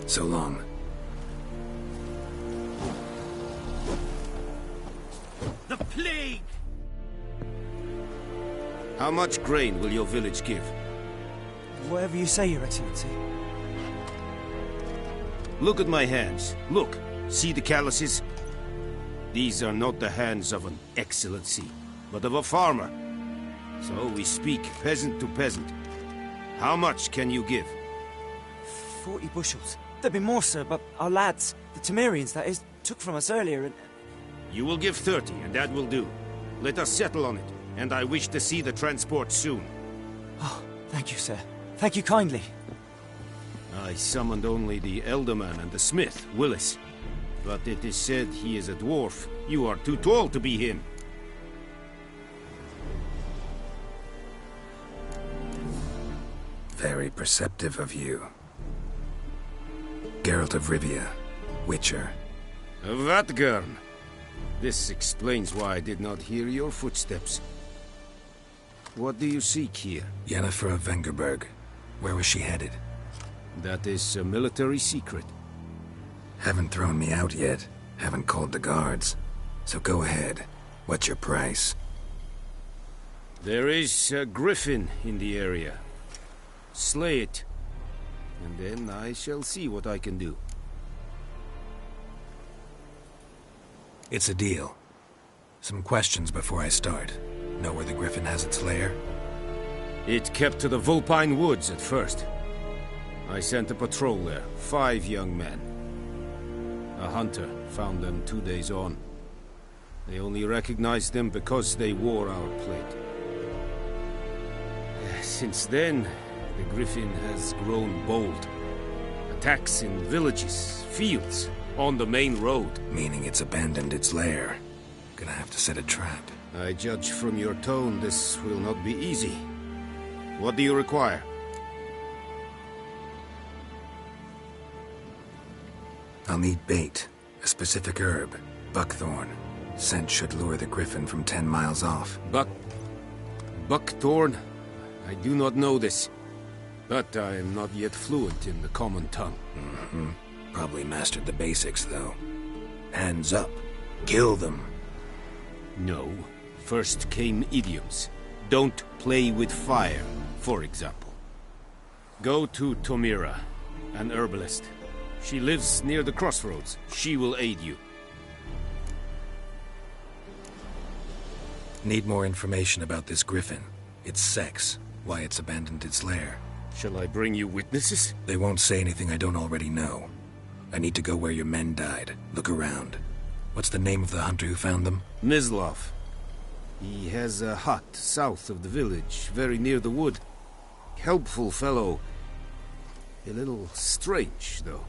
So long. The plague! How much grain will your village give? Whatever you say, Your Excellency. Look at my hands. Look. See the calluses? These are not the hands of an excellency, but of a farmer. So we speak peasant to peasant. How much can you give? 40 bushels. There'd be more, sir, but our lads, the Temerians, that is, took from us earlier and... You will give 30, and that will do. Let us settle on it, and I wish to see the transport soon. Oh, thank you, sir. Thank you kindly. I summoned only the Elderman and the smith, Willis. But it is said he is a dwarf. You are too tall to be him. Very perceptive of you. Geralt of Rivia, Witcher. Vatgern. This explains why I did not hear your footsteps. What do you seek here? Yennefer of Vengerberg. Where was she headed? That is a military secret. Haven't thrown me out yet. Haven't called the guards. So go ahead. What's your price? There is a griffin in the area. Slay it. And then I shall see what I can do. It's a deal. Some questions before I start. Know where the griffin has its lair? It kept to the Vulpine Woods at first. I sent a patrol there, 5 young men. A hunter found them 2 days on. They only recognized them because they wore our plate. Since then, the griffin has grown bold. Attacks in villages, fields, on the main road. Meaning it's abandoned its lair. Gonna have to set a trap. I judge from your tone this will not be easy. What do you require? I'll need bait, a specific herb. Buckthorn. Scent should lure the griffin from 10 miles off. Buckthorn? I do not know this. But I am not yet fluent in the common tongue. Mm-hmm. Probably mastered the basics, though. Hands up. Kill them. No. First came idioms. Don't play with fire, for example. Go to Tomira, an herbalist. She lives near the crossroads. She will aid you. Need more information about this griffin. Its sex, why it's abandoned its lair. Shall I bring you witnesses? They won't say anything I don't already know. I need to go where your men died. Look around. What's the name of the hunter who found them? Mislav. He has a hut south of the village, very near the wood. Helpful fellow. A little strange, though.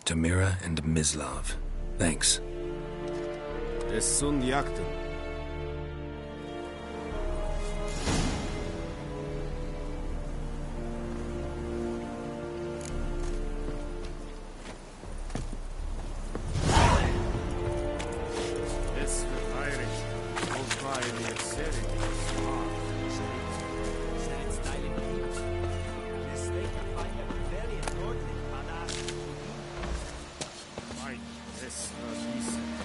Tomira and Mislav. Thanks. Es sunt jakten.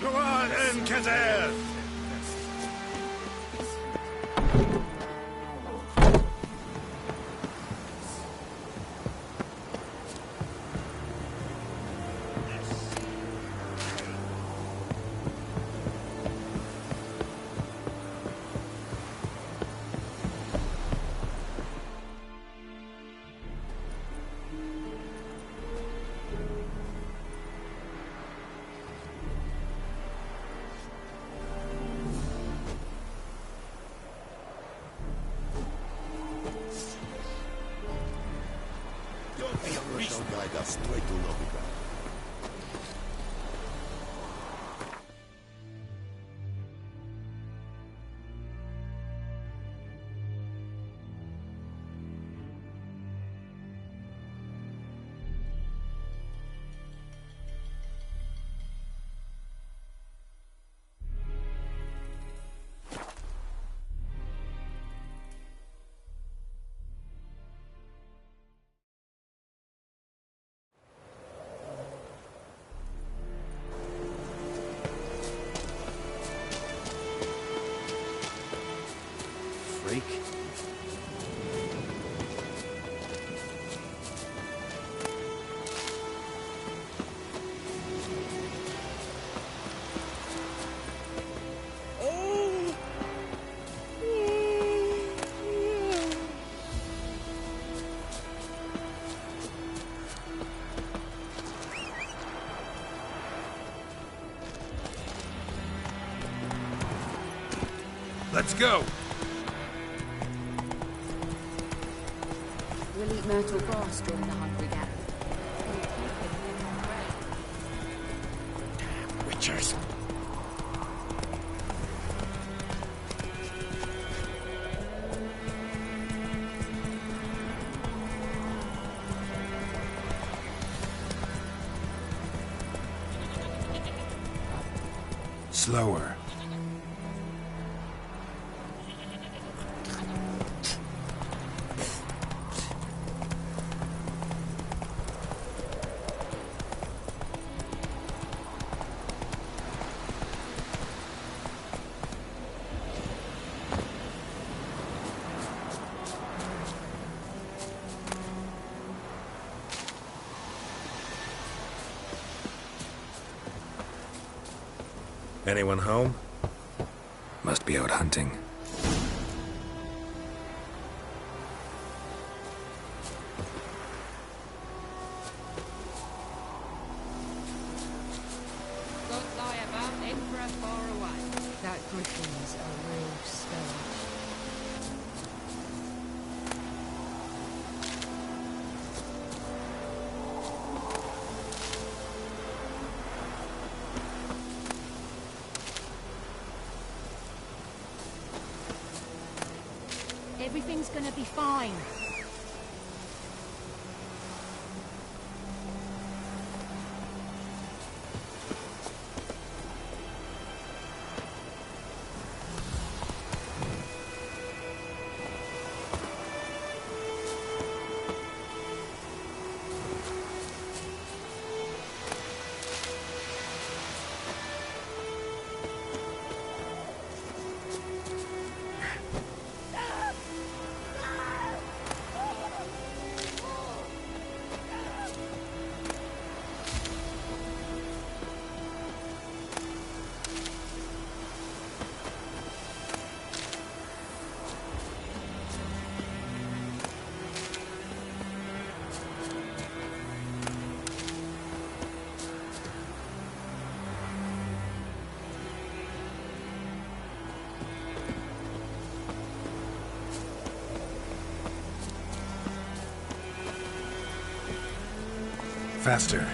Go on, Enkazer! Freak. Let's go! We'll eat myrtle grass during the hunt we gather. Witchers. Slower. Anyone home? Must be out hunting. Don't lie about Emperor far away. That griffin's a real scourge. Everything's gonna be fine. Faster.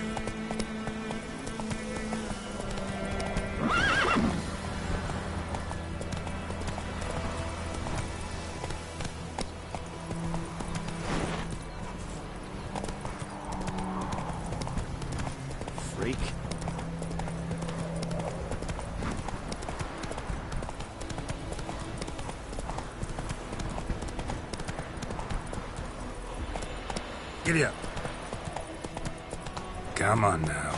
Freak. Giddy up. Come on now.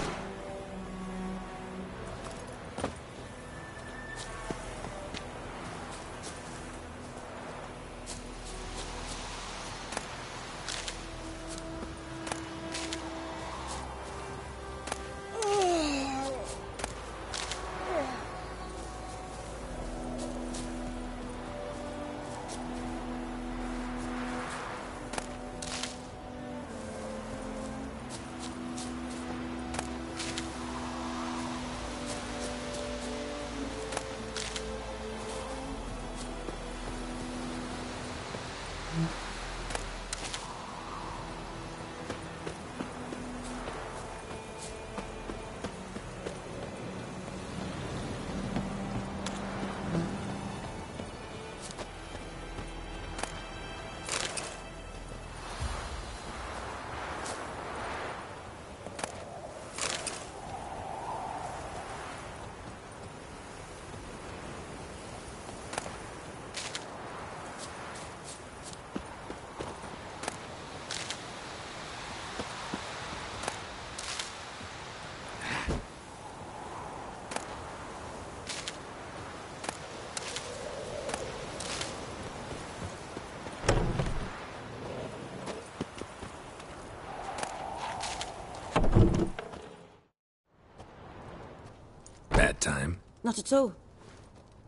Bad time. Not at all.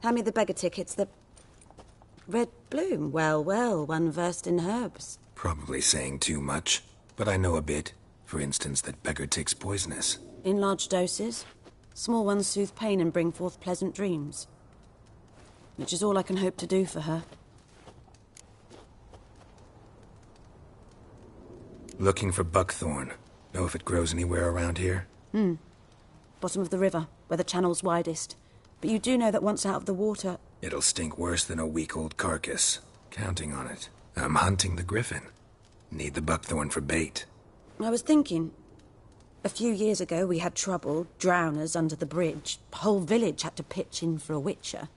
Hand me the beggar tickets, the... Red bloom. Well, well, one versed in herbs. Probably saying too much, but I know a bit. For instance, that beggar tick's poisonous. In large doses. Small ones soothe pain and bring forth pleasant dreams. Which is all I can hope to do for her. Looking for buckthorn. Know if it grows anywhere around here? Bottom of the river, where the channel's widest. But you do know that once out of the water... It'll stink worse than a week-old carcass. Counting on it. I'm hunting the griffin. Need the buckthorn for bait. I was thinking... A few years ago we had trouble, drowners under the bridge. Whole village had to pitch in for a witcher.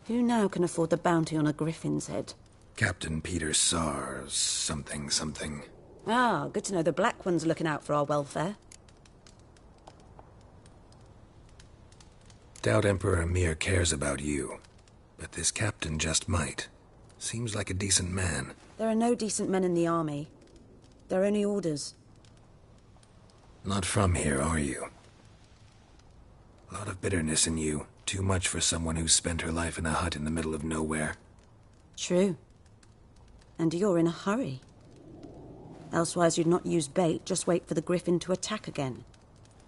Who now can afford the bounty on a griffin's head? Captain Peter Sars, something. Ah, good to know the Black One's looking out for our welfare. Doubt Emperor Emir cares about you. But this captain just might. Seems like a decent man. There are no decent men in the army. They're only orders. Not from here, are you? A lot of bitterness in you. Too much for someone who's spent her life in a hut in the middle of nowhere. True. And you're in a hurry. Elsewise you'd not use bait, just wait for the griffin to attack again.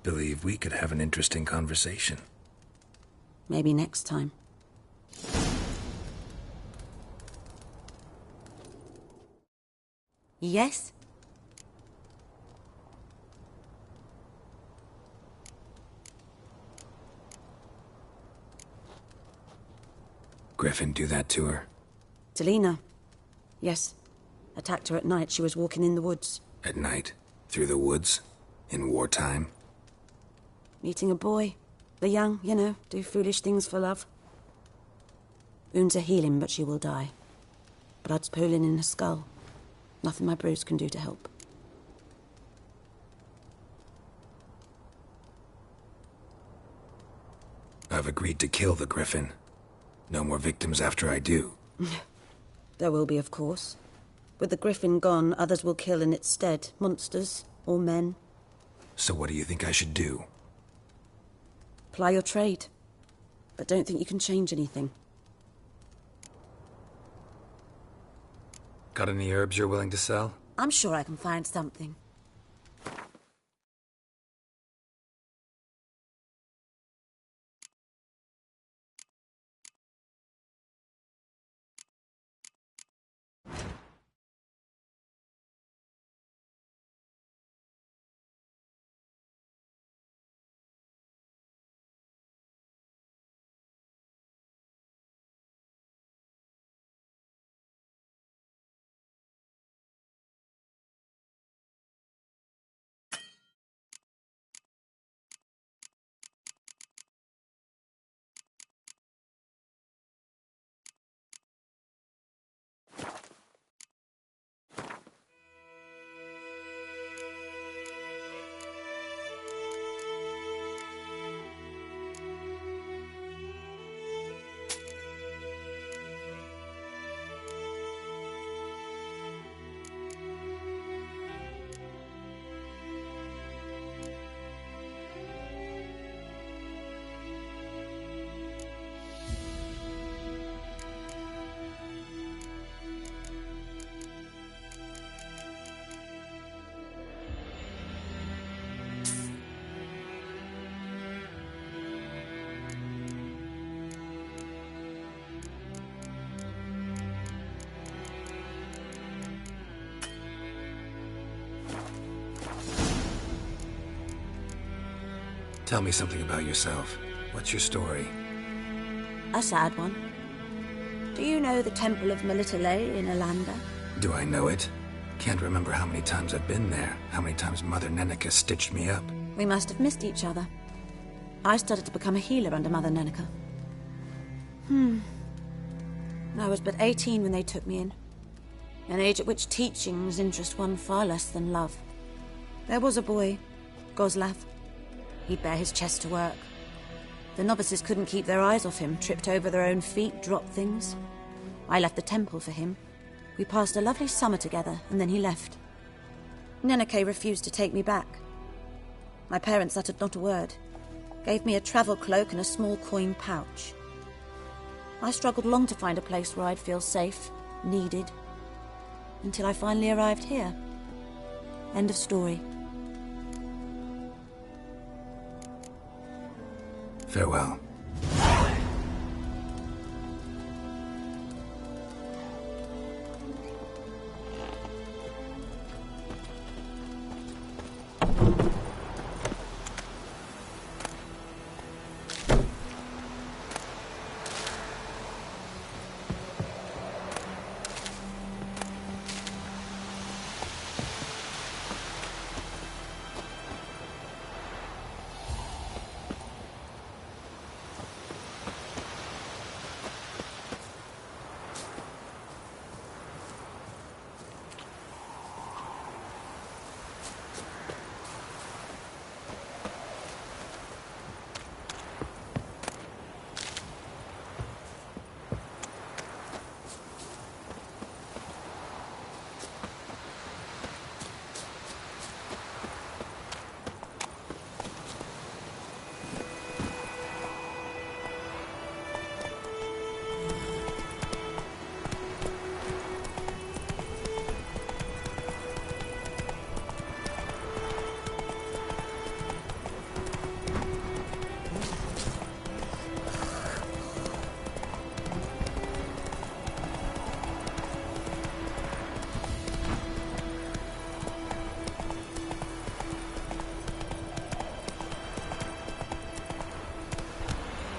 Believe we could have an interesting conversation. Maybe next time. Yes? Griffin do that to her? Talina. Yes. Attacked her at night. She was walking in the woods. At night? Through the woods? In wartime? Meeting a boy. The young, you know, do foolish things for love. Wounds are healing, but she will die. Blood's pooling in her skull. Nothing my bruise can do to help. I've agreed to kill the griffin. No more victims after I do. There will be, of course. With the griffin gone, others will kill in its stead. Monsters or men. So what do you think I should do? Ply your trade. But don't think you can change anything. Got any herbs you're willing to sell? I'm sure I can find something. Tell me something about yourself. What's your story? A sad one. Do you know the Temple of Melitele in Alanda? Do I know it? Can't remember how many times I've been there, how many times Mother Neneka stitched me up. We must have missed each other. I started to become a healer under Mother Neneka. I was but 18 when they took me in. An age at which teachings interest one far less than love. There was a boy, Goslav. He'd bare his chest to work. The novices couldn't keep their eyes off him, tripped over their own feet, dropped things. I left the temple for him. We passed a lovely summer together, and then he left. Neneke refused to take me back. My parents uttered not a word, gave me a travel cloak and a small coin pouch. I struggled long to find a place where I'd feel safe, needed, until I finally arrived here. End of story. Farewell.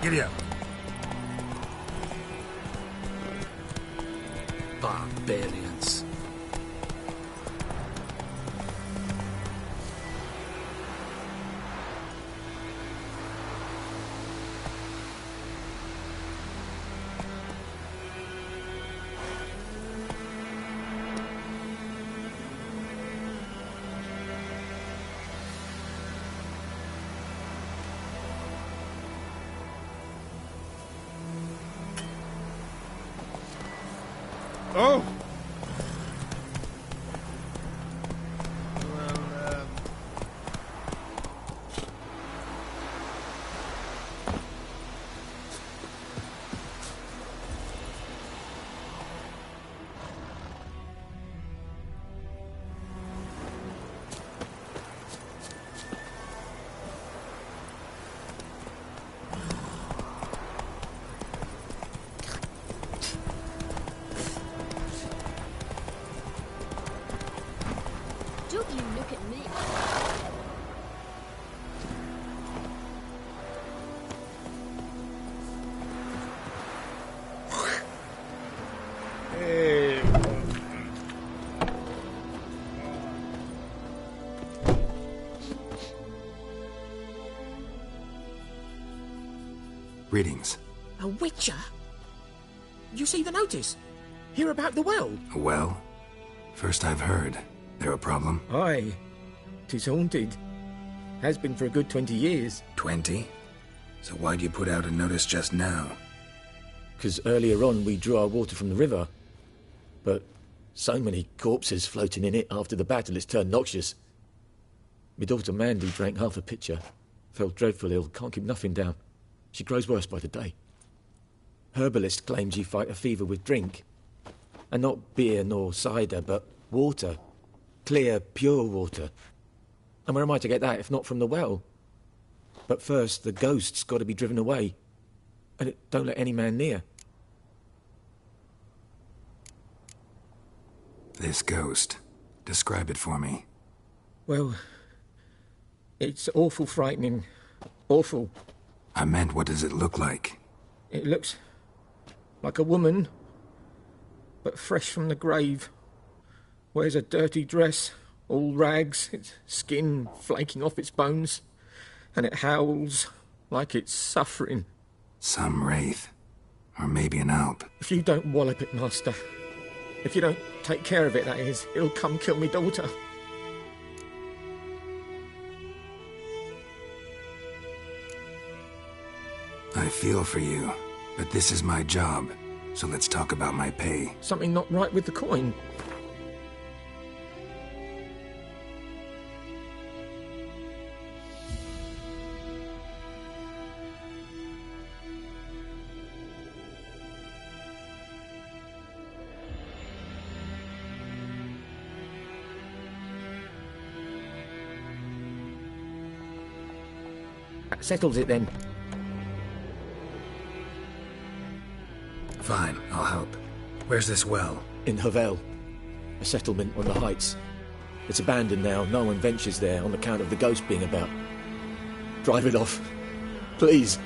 Giddy up. Barbarians. Oh! Don't you look at me. Greetings. A witcher? You see the notice? Hear about the well? A well? First I've heard. There a problem? Aye. 'Tis haunted. Has been for a good 20 years. 20? So why'd you put out a notice just now? 'Cause earlier on we drew our water from the river. But so many corpses floating in it after the battle it's turned noxious. My daughter Mandy drank half a pitcher. Fell dreadful ill, can't keep nothing down. She grows worse by the day. Herbalist claims you fight a fever with drink. And not beer nor cider, but water. Clear, pure water. And where am I to get that if not from the well? But first, the ghost's got to be driven away. And it don't let any man near. This ghost. Describe it for me. Well, it's awful frightening. Awful. I meant, what does it look like? It looks like a woman, but fresh from the grave. Wears a dirty dress, all rags, its skin flaking off its bones, and it howls like it's suffering. Some wraith. Or maybe an alp. If you don't wallop it, Master, if you don't take care of it, that is, it'll come kill me daughter. I feel for you, but this is my job, so let's talk about my pay. Something not right with the coin. That settles it then. Fine, I'll help. Where's this well? In Havel, a settlement on the heights. It's abandoned now. No one ventures there on account of the ghost being about. Drive it off, please.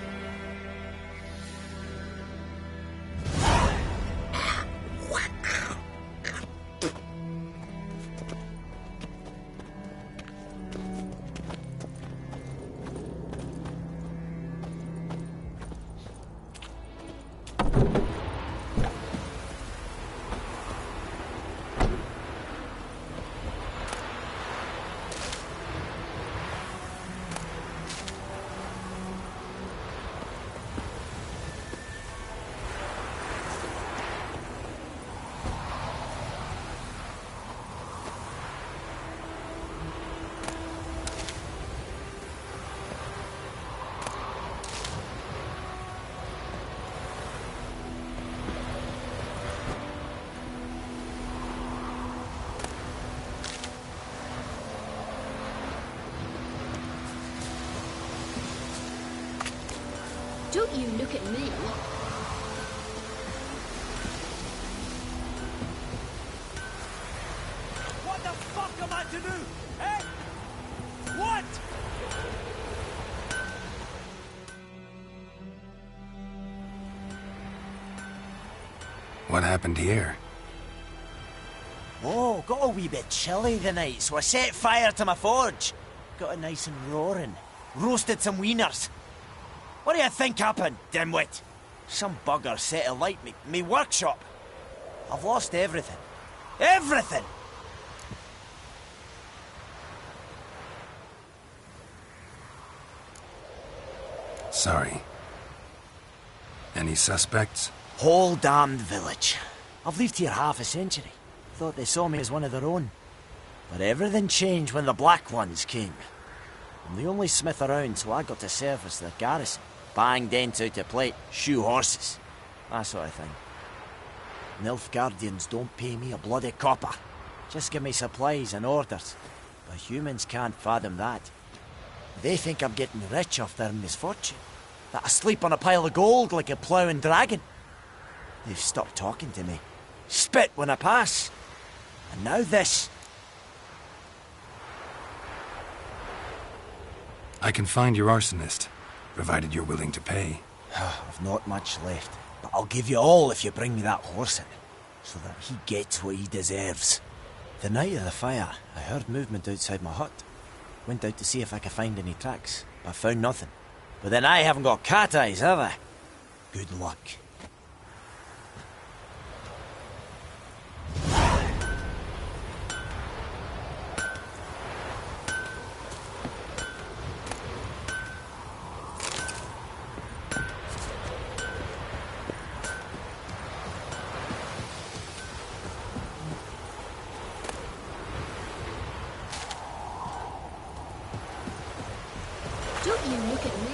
Don't you look at me. What the fuck am I to do? Eh? What? What happened here? Oh, got a wee bit chilly the night, so I set fire to my forge. Got it nice and roaring. Roasted some wieners. What do you think happened, dimwit? Some bugger set alight me workshop. I've lost everything. Everything! Sorry. Any suspects? Whole damned village. I've lived here half a century. Thought they saw me as one of their own. But everything changed when the Black Ones came. I'm the only smith around, so I got to service the garrison. Bang dents out of plate, shoe horses. That sort of thing. Nilfgaardians don't pay me a bloody copper. Just give me supplies and orders. But humans can't fathom that. They think I'm getting rich off their misfortune. That I sleep on a pile of gold like a ploughing dragon. They've stopped talking to me. Spit when I pass. And now this. I can find your arsonist, provided you're willing to pay. I've not much left, but I'll give you all if you bring me that horse in, so that he gets what he deserves. The night of the fire, I heard movement outside my hut. Went out to see if I could find any tracks, but found nothing. But then I haven't got cat eyes, have I? Good luck. Don't you look at me.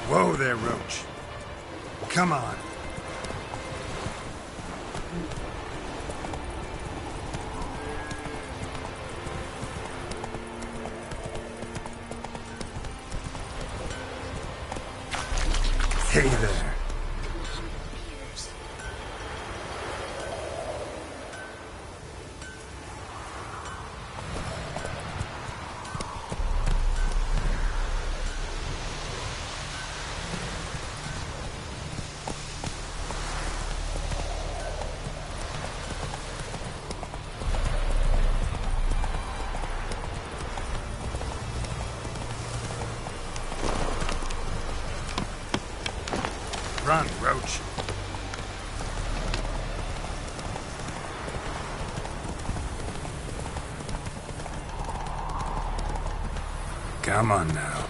Whoa there, Roach. Come on. Hey there. Run, Roach. Come on now.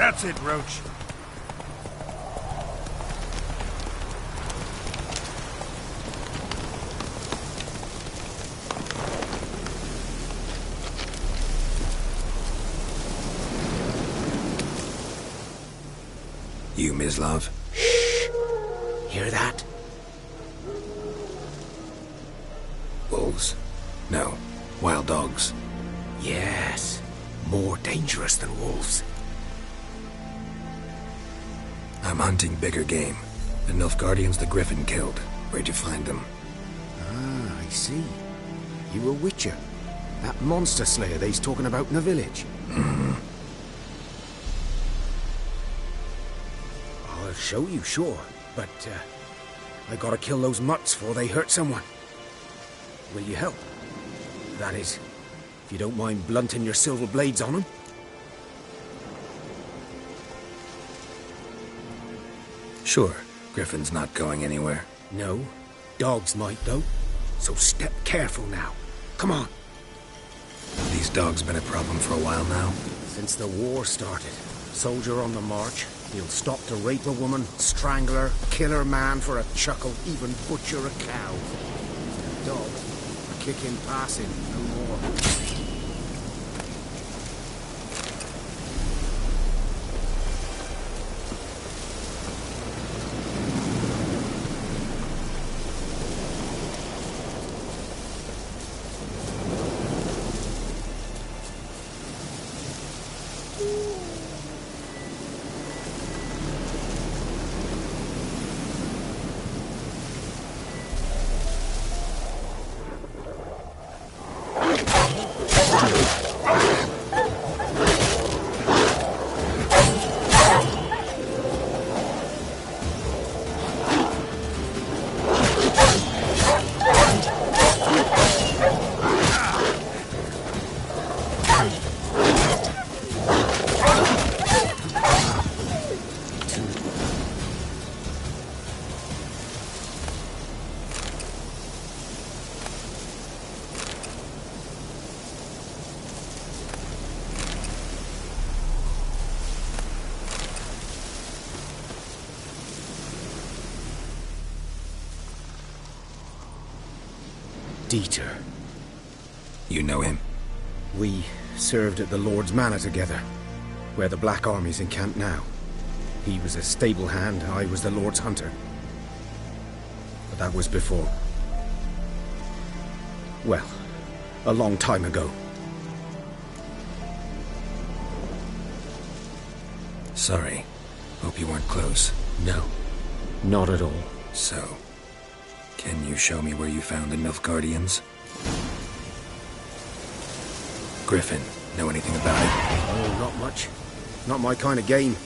That's it, Roach. You, Mislav? Hear that? Wolves? No. Wild dogs. Yes. More dangerous than wolves. I'm hunting bigger game. The Nilfgaardians the Griffin killed. Where'd you find them? Ah, I see. You a witcher. That monster slayer they's talking about in the village. I'll show you, sure. But, I gotta kill those mutts before they hurt someone. Will you help? That is, if you don't mind blunting your silver blades on them. Sure. Griffin's not going anywhere. No. Dogs might, though. So step careful now. Come on. These dogs been a problem for a while now? Since the war started. Soldier on the march. He'll stop to rape a woman, strangle her, kill her man for a chuckle, even butcher a cow. A dog. A kick in passing, no more. Dieter. You know him? We served at the Lord's Manor together, where the Black Army's encamped now. He was a stable hand, I was the Lord's hunter. But that was before... well, a long time ago. Sorry. Hope you weren't close. No, not at all. So, can you show me where you found the Nilfgaardians? Griffin, know anything about it? Oh, not much. Not my kind of game.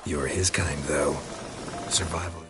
You're his kind, though. Survival.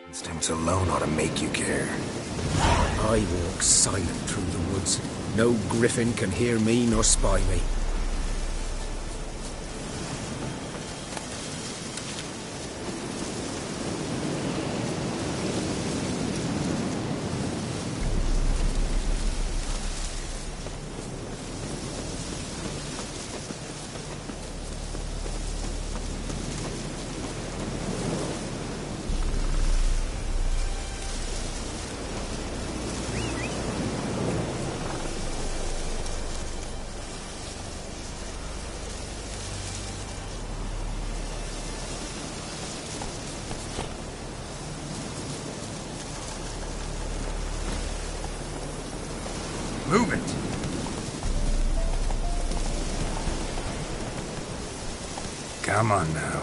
Instincts alone ought to make you care. I walk silent through the woods. No griffin can hear me nor spy me. Move it! Come on now.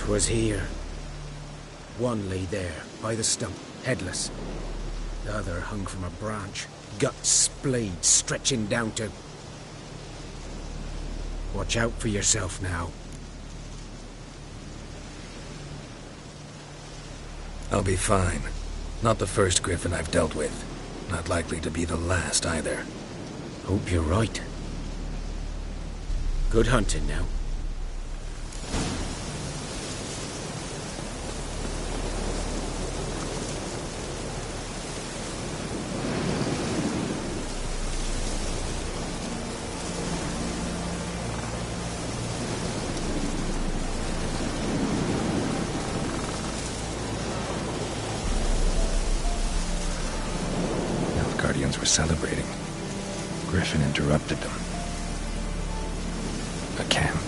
Was here. One lay there, by the stump, headless. The other hung from a branch, guts splayed, stretching down to... Watch out for yourself now. I'll be fine. Not the first griffin I've dealt with. Not likely to be the last either. Hope you're right. Good hunting now. Guardians were celebrating. Griffin interrupted them. A camp.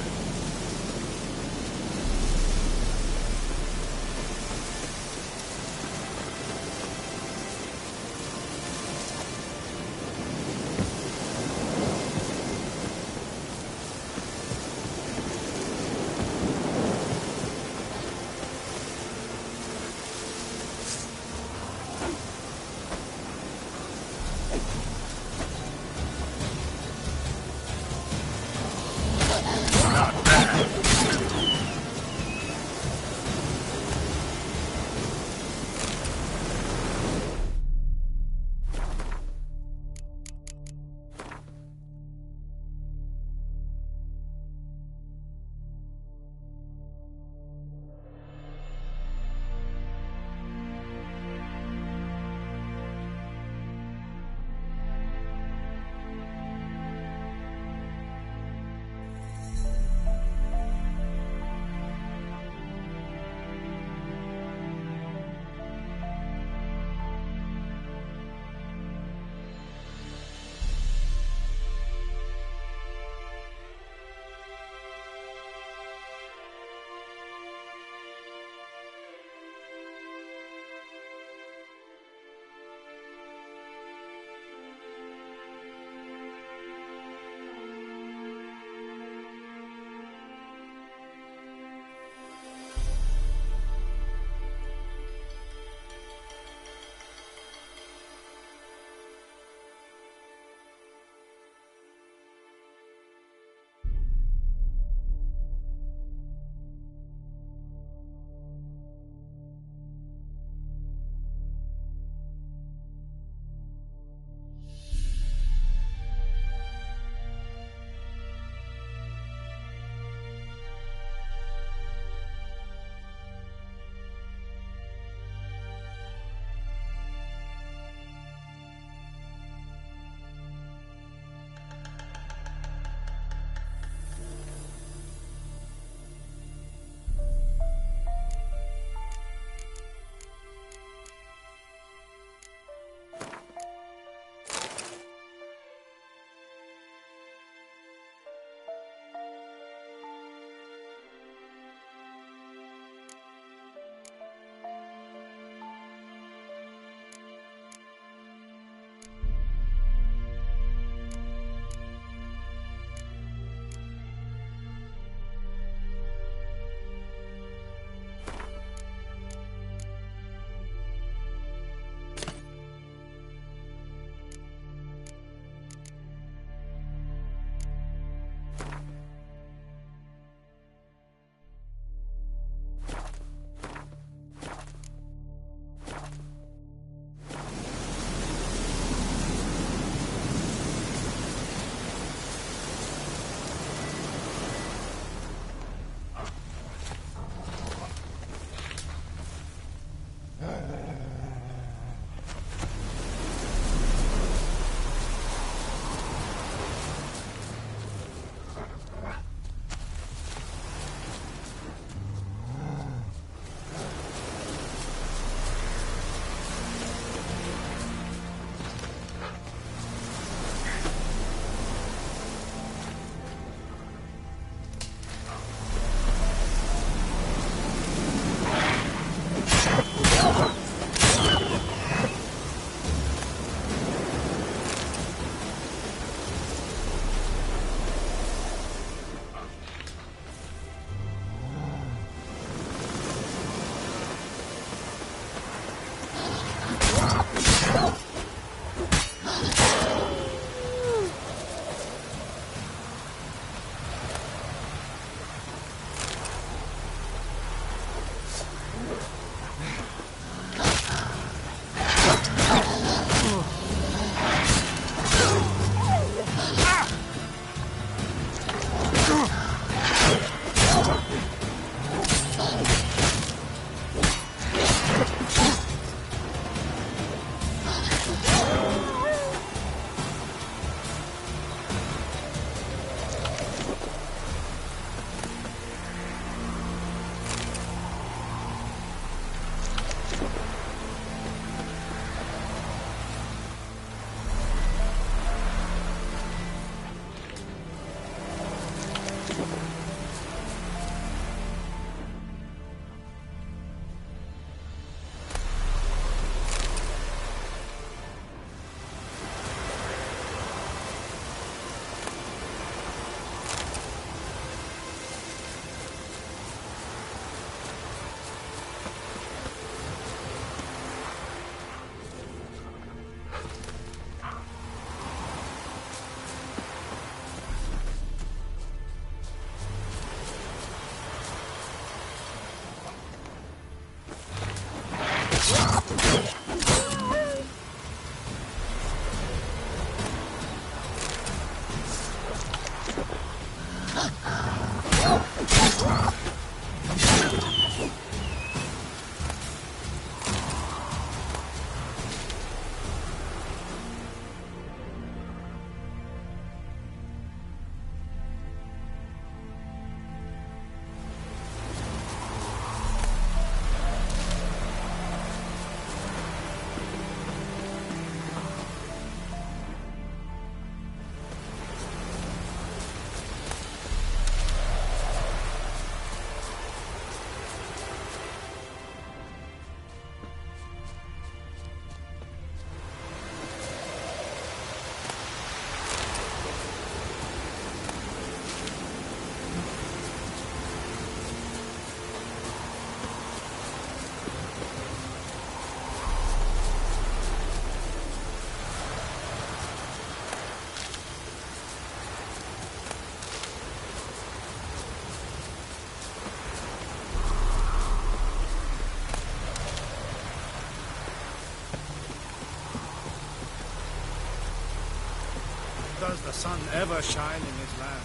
Does the sun ever shine in his land?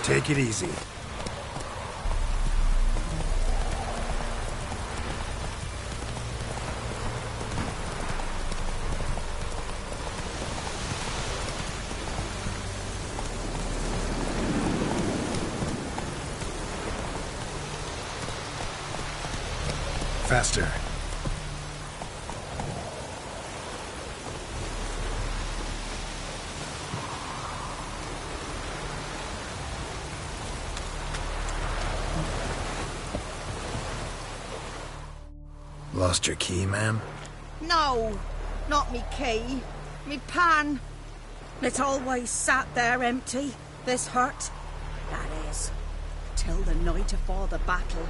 Take it easy. Faster. Lost your key, ma'am? No, not me key. Me pan. It's always sat there empty, this hut. That is, till the night afore the battle.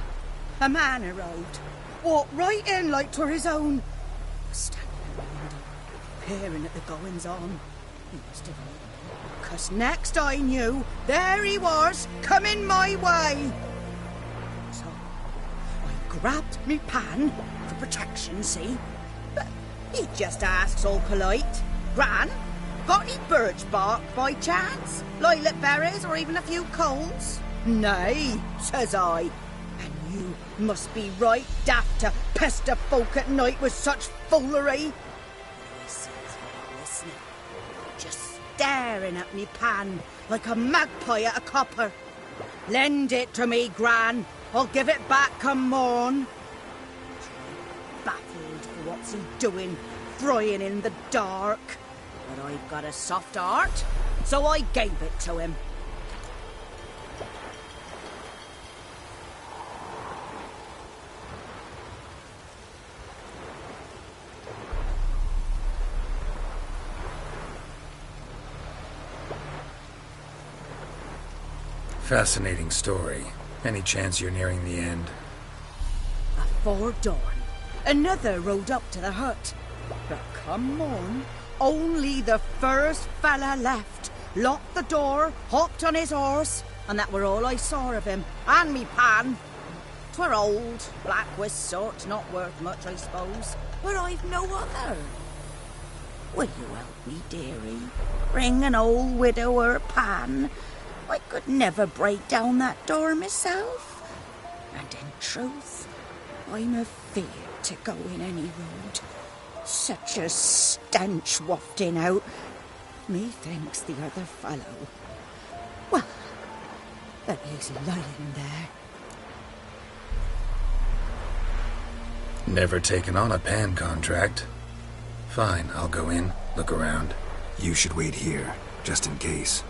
A man arrived, walked right in like 'twere his own. Was standing around, peering at the goings-on. He must have known, 'cause next I knew, there he was, coming my way. So, I grabbed me pan, for protection, see? But he just asks all polite, Gran, got any birch bark by chance? Lilac berries or even a few coals? Nay, says I. And you must be right daft to pester folk at night with such foolery. He sits there listening, just staring at me pan like a magpie at a copper. Lend it to me, Gran. I'll give it back come morn. Baffled for what's he doing, frying in the dark. But I've got a soft heart, so I gave it to him. Fascinating story. Any chance you're nearing the end? Afore dawn, another rode up to the hut. But come on, only the first fella left. Locked the door, hopped on his horse, and that were all I saw of him, and me pan. For old, black with sort, not worth much, I suppose. But I've no other. Will you help me, dearie? Bring an old widower pan. I could never break down that door myself. And in truth, I'm afeard to go in any road. Such a stench wafting out. Methinks the other fellow. Well, at least lying there. Never taken on a pan contract. Fine, I'll go in, look around. You should wait here, just in case.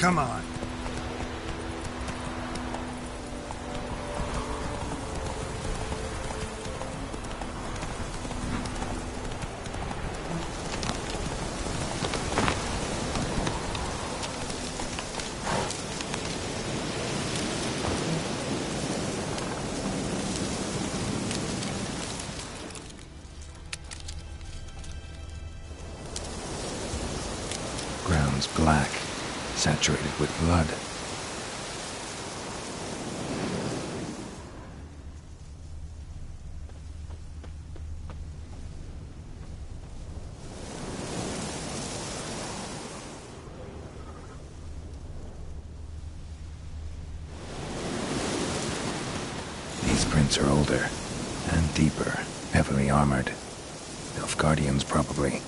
Come on. Ground's black, saturated with blood. These prints are older and deeper, heavily armored. Nilfgaardians, probably.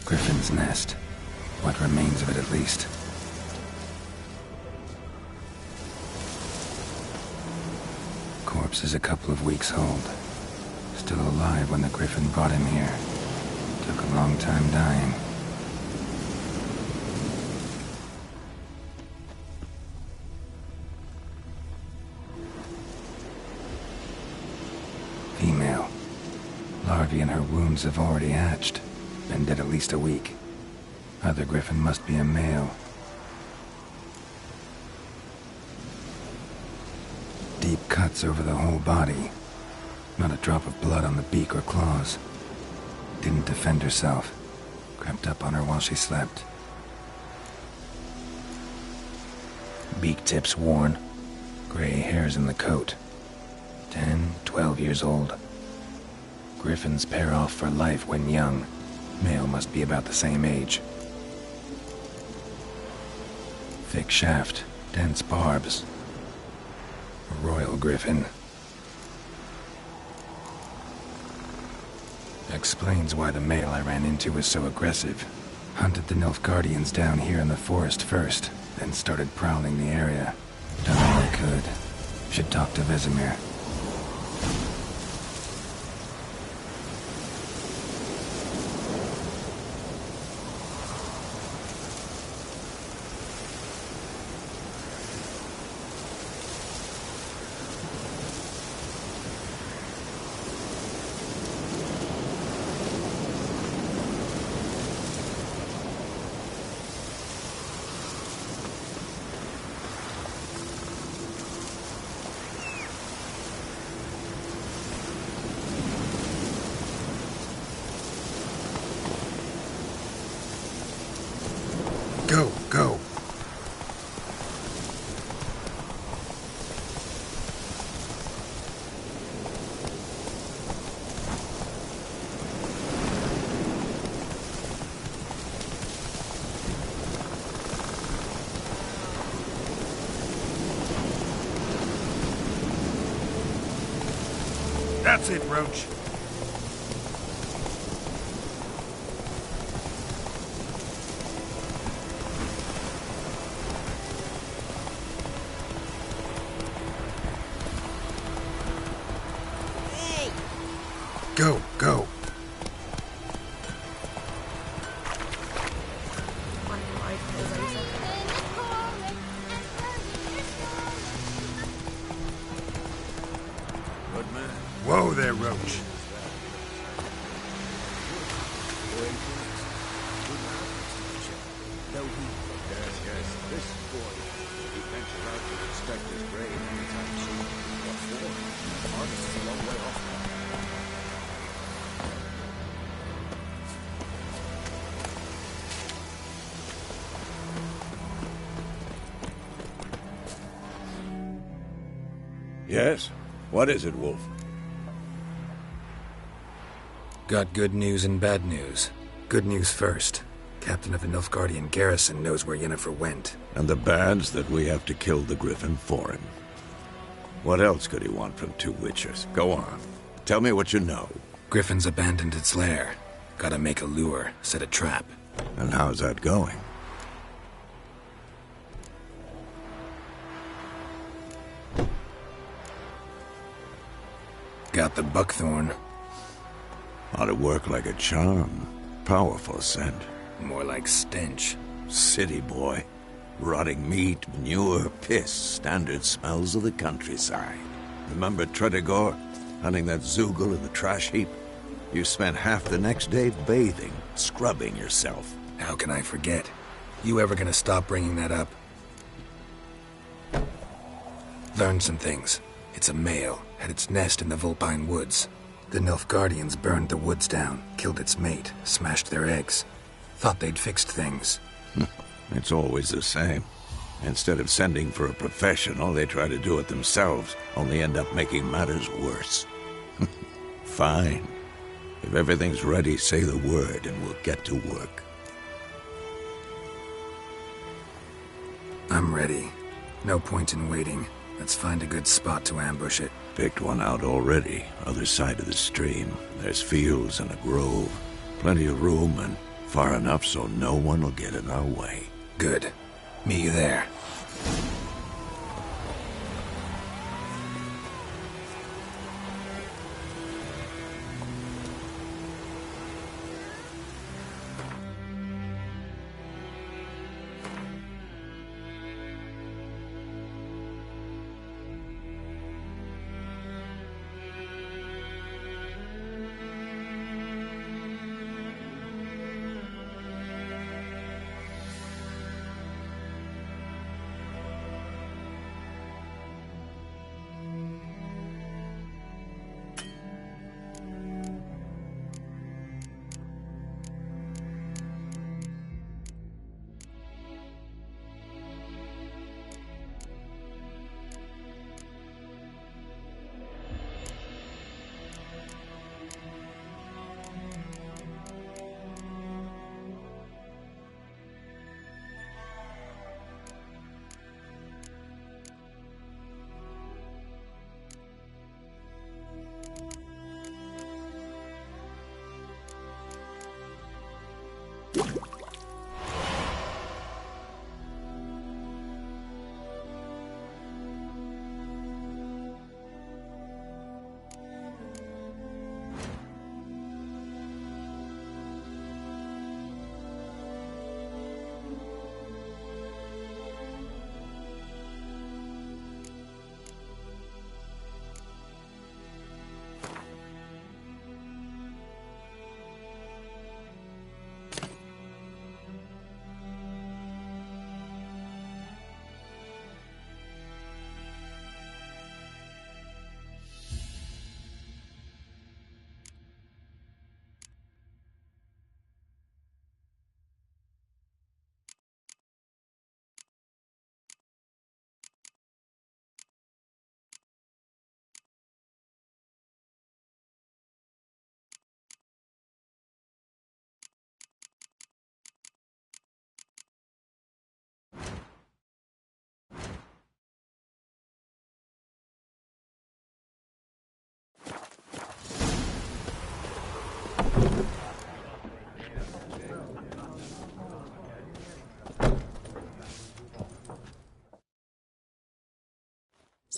Griffin's nest. What remains of it, at least. Corpse is a couple of weeks old. Still alive when the Griffin brought him here. Took a long time dying. Female. Larvae in her wounds have already hatched. Been dead at least a week. Other Griffin must be a male. Cuts over the whole body. Not a drop of blood on the beak or claws. Didn't defend herself. Crept up on her while she slept. Beak tips worn. Gray hairs in the coat. 10, 12 years old. Griffins pair off for life when young. Male must be about the same age. Thick shaft, dense barbs. A royal griffin. Explains why the male I ran into was so aggressive. Hunted the Nilfgaardians down here in the forest first, then started prowling the area. Done all I could. Should talk to Vesemir. Go, go. That's it, Roach. Go, go. Good man. Whoa there, Roach. Yes, this boy. He ventured out to inspect his grave anytime soon. What for? The harvest is a long way off now. Yes? What is it, Wolf? Got good news and bad news. Good news first. Captain of the Nilfgaardian garrison knows where Yennefer went. And the bad's that we have to kill the Griffin for him. What else could he want from two Witchers? Go on. Tell me what you know. Griffin's abandoned its lair. Gotta make a lure, set a trap. And how's that going? Got the buckthorn. Ought to work like a charm. Powerful scent. More like stench. City boy. Rotting meat, manure, piss. Standard smells of the countryside. Remember Tredegor? Hunting that Zoogle in the trash heap? You spent half the next day bathing, scrubbing yourself. How can I forget? You ever gonna stop bringing that up? Learned some things. It's a male, had its nest in the Vulpine Woods. The Nilfgaardians burned the woods down, killed its mate, smashed their eggs. Thought they'd fixed things. It's always the same. Instead of sending for a professional, they try to do it themselves, only end up making matters worse. Fine. If everything's ready, say the word and we'll get to work. I'm ready. No point in waiting. Let's find a good spot to ambush it. Picked one out already, other side of the stream. There's fields and a grove. Plenty of room and far enough so no one will get in our way. Good. Meet you there.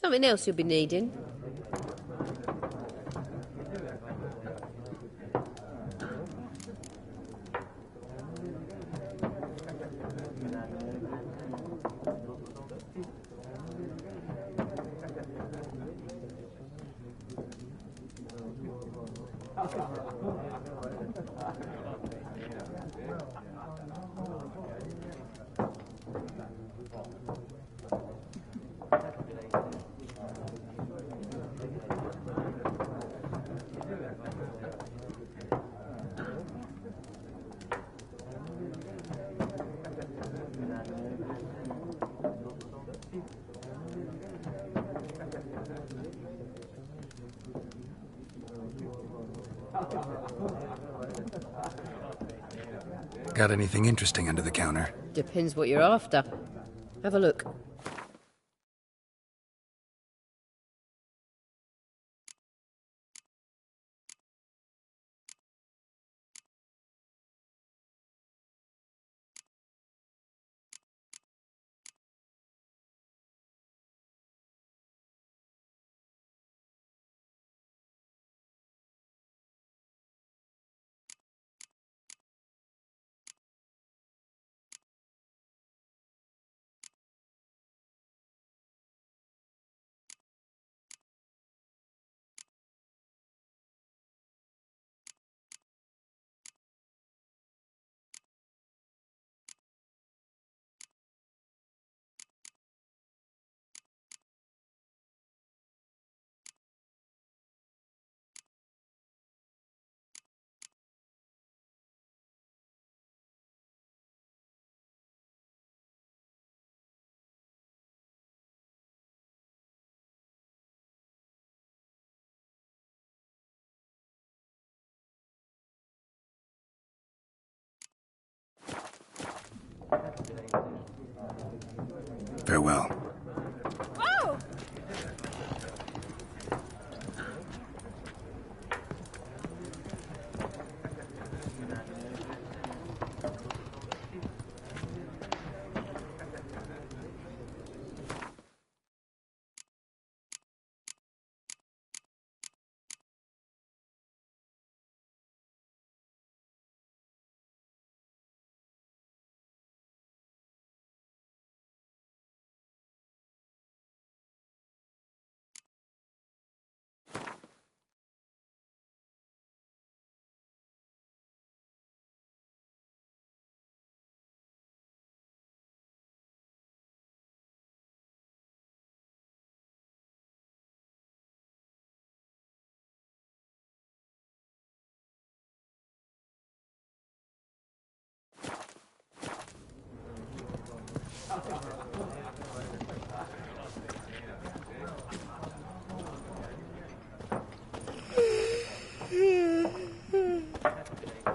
Something else you'll be needing. Got anything interesting under the counter? Depends what you're after. Have a look. Farewell. Whoa!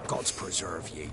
Gods preserve ye.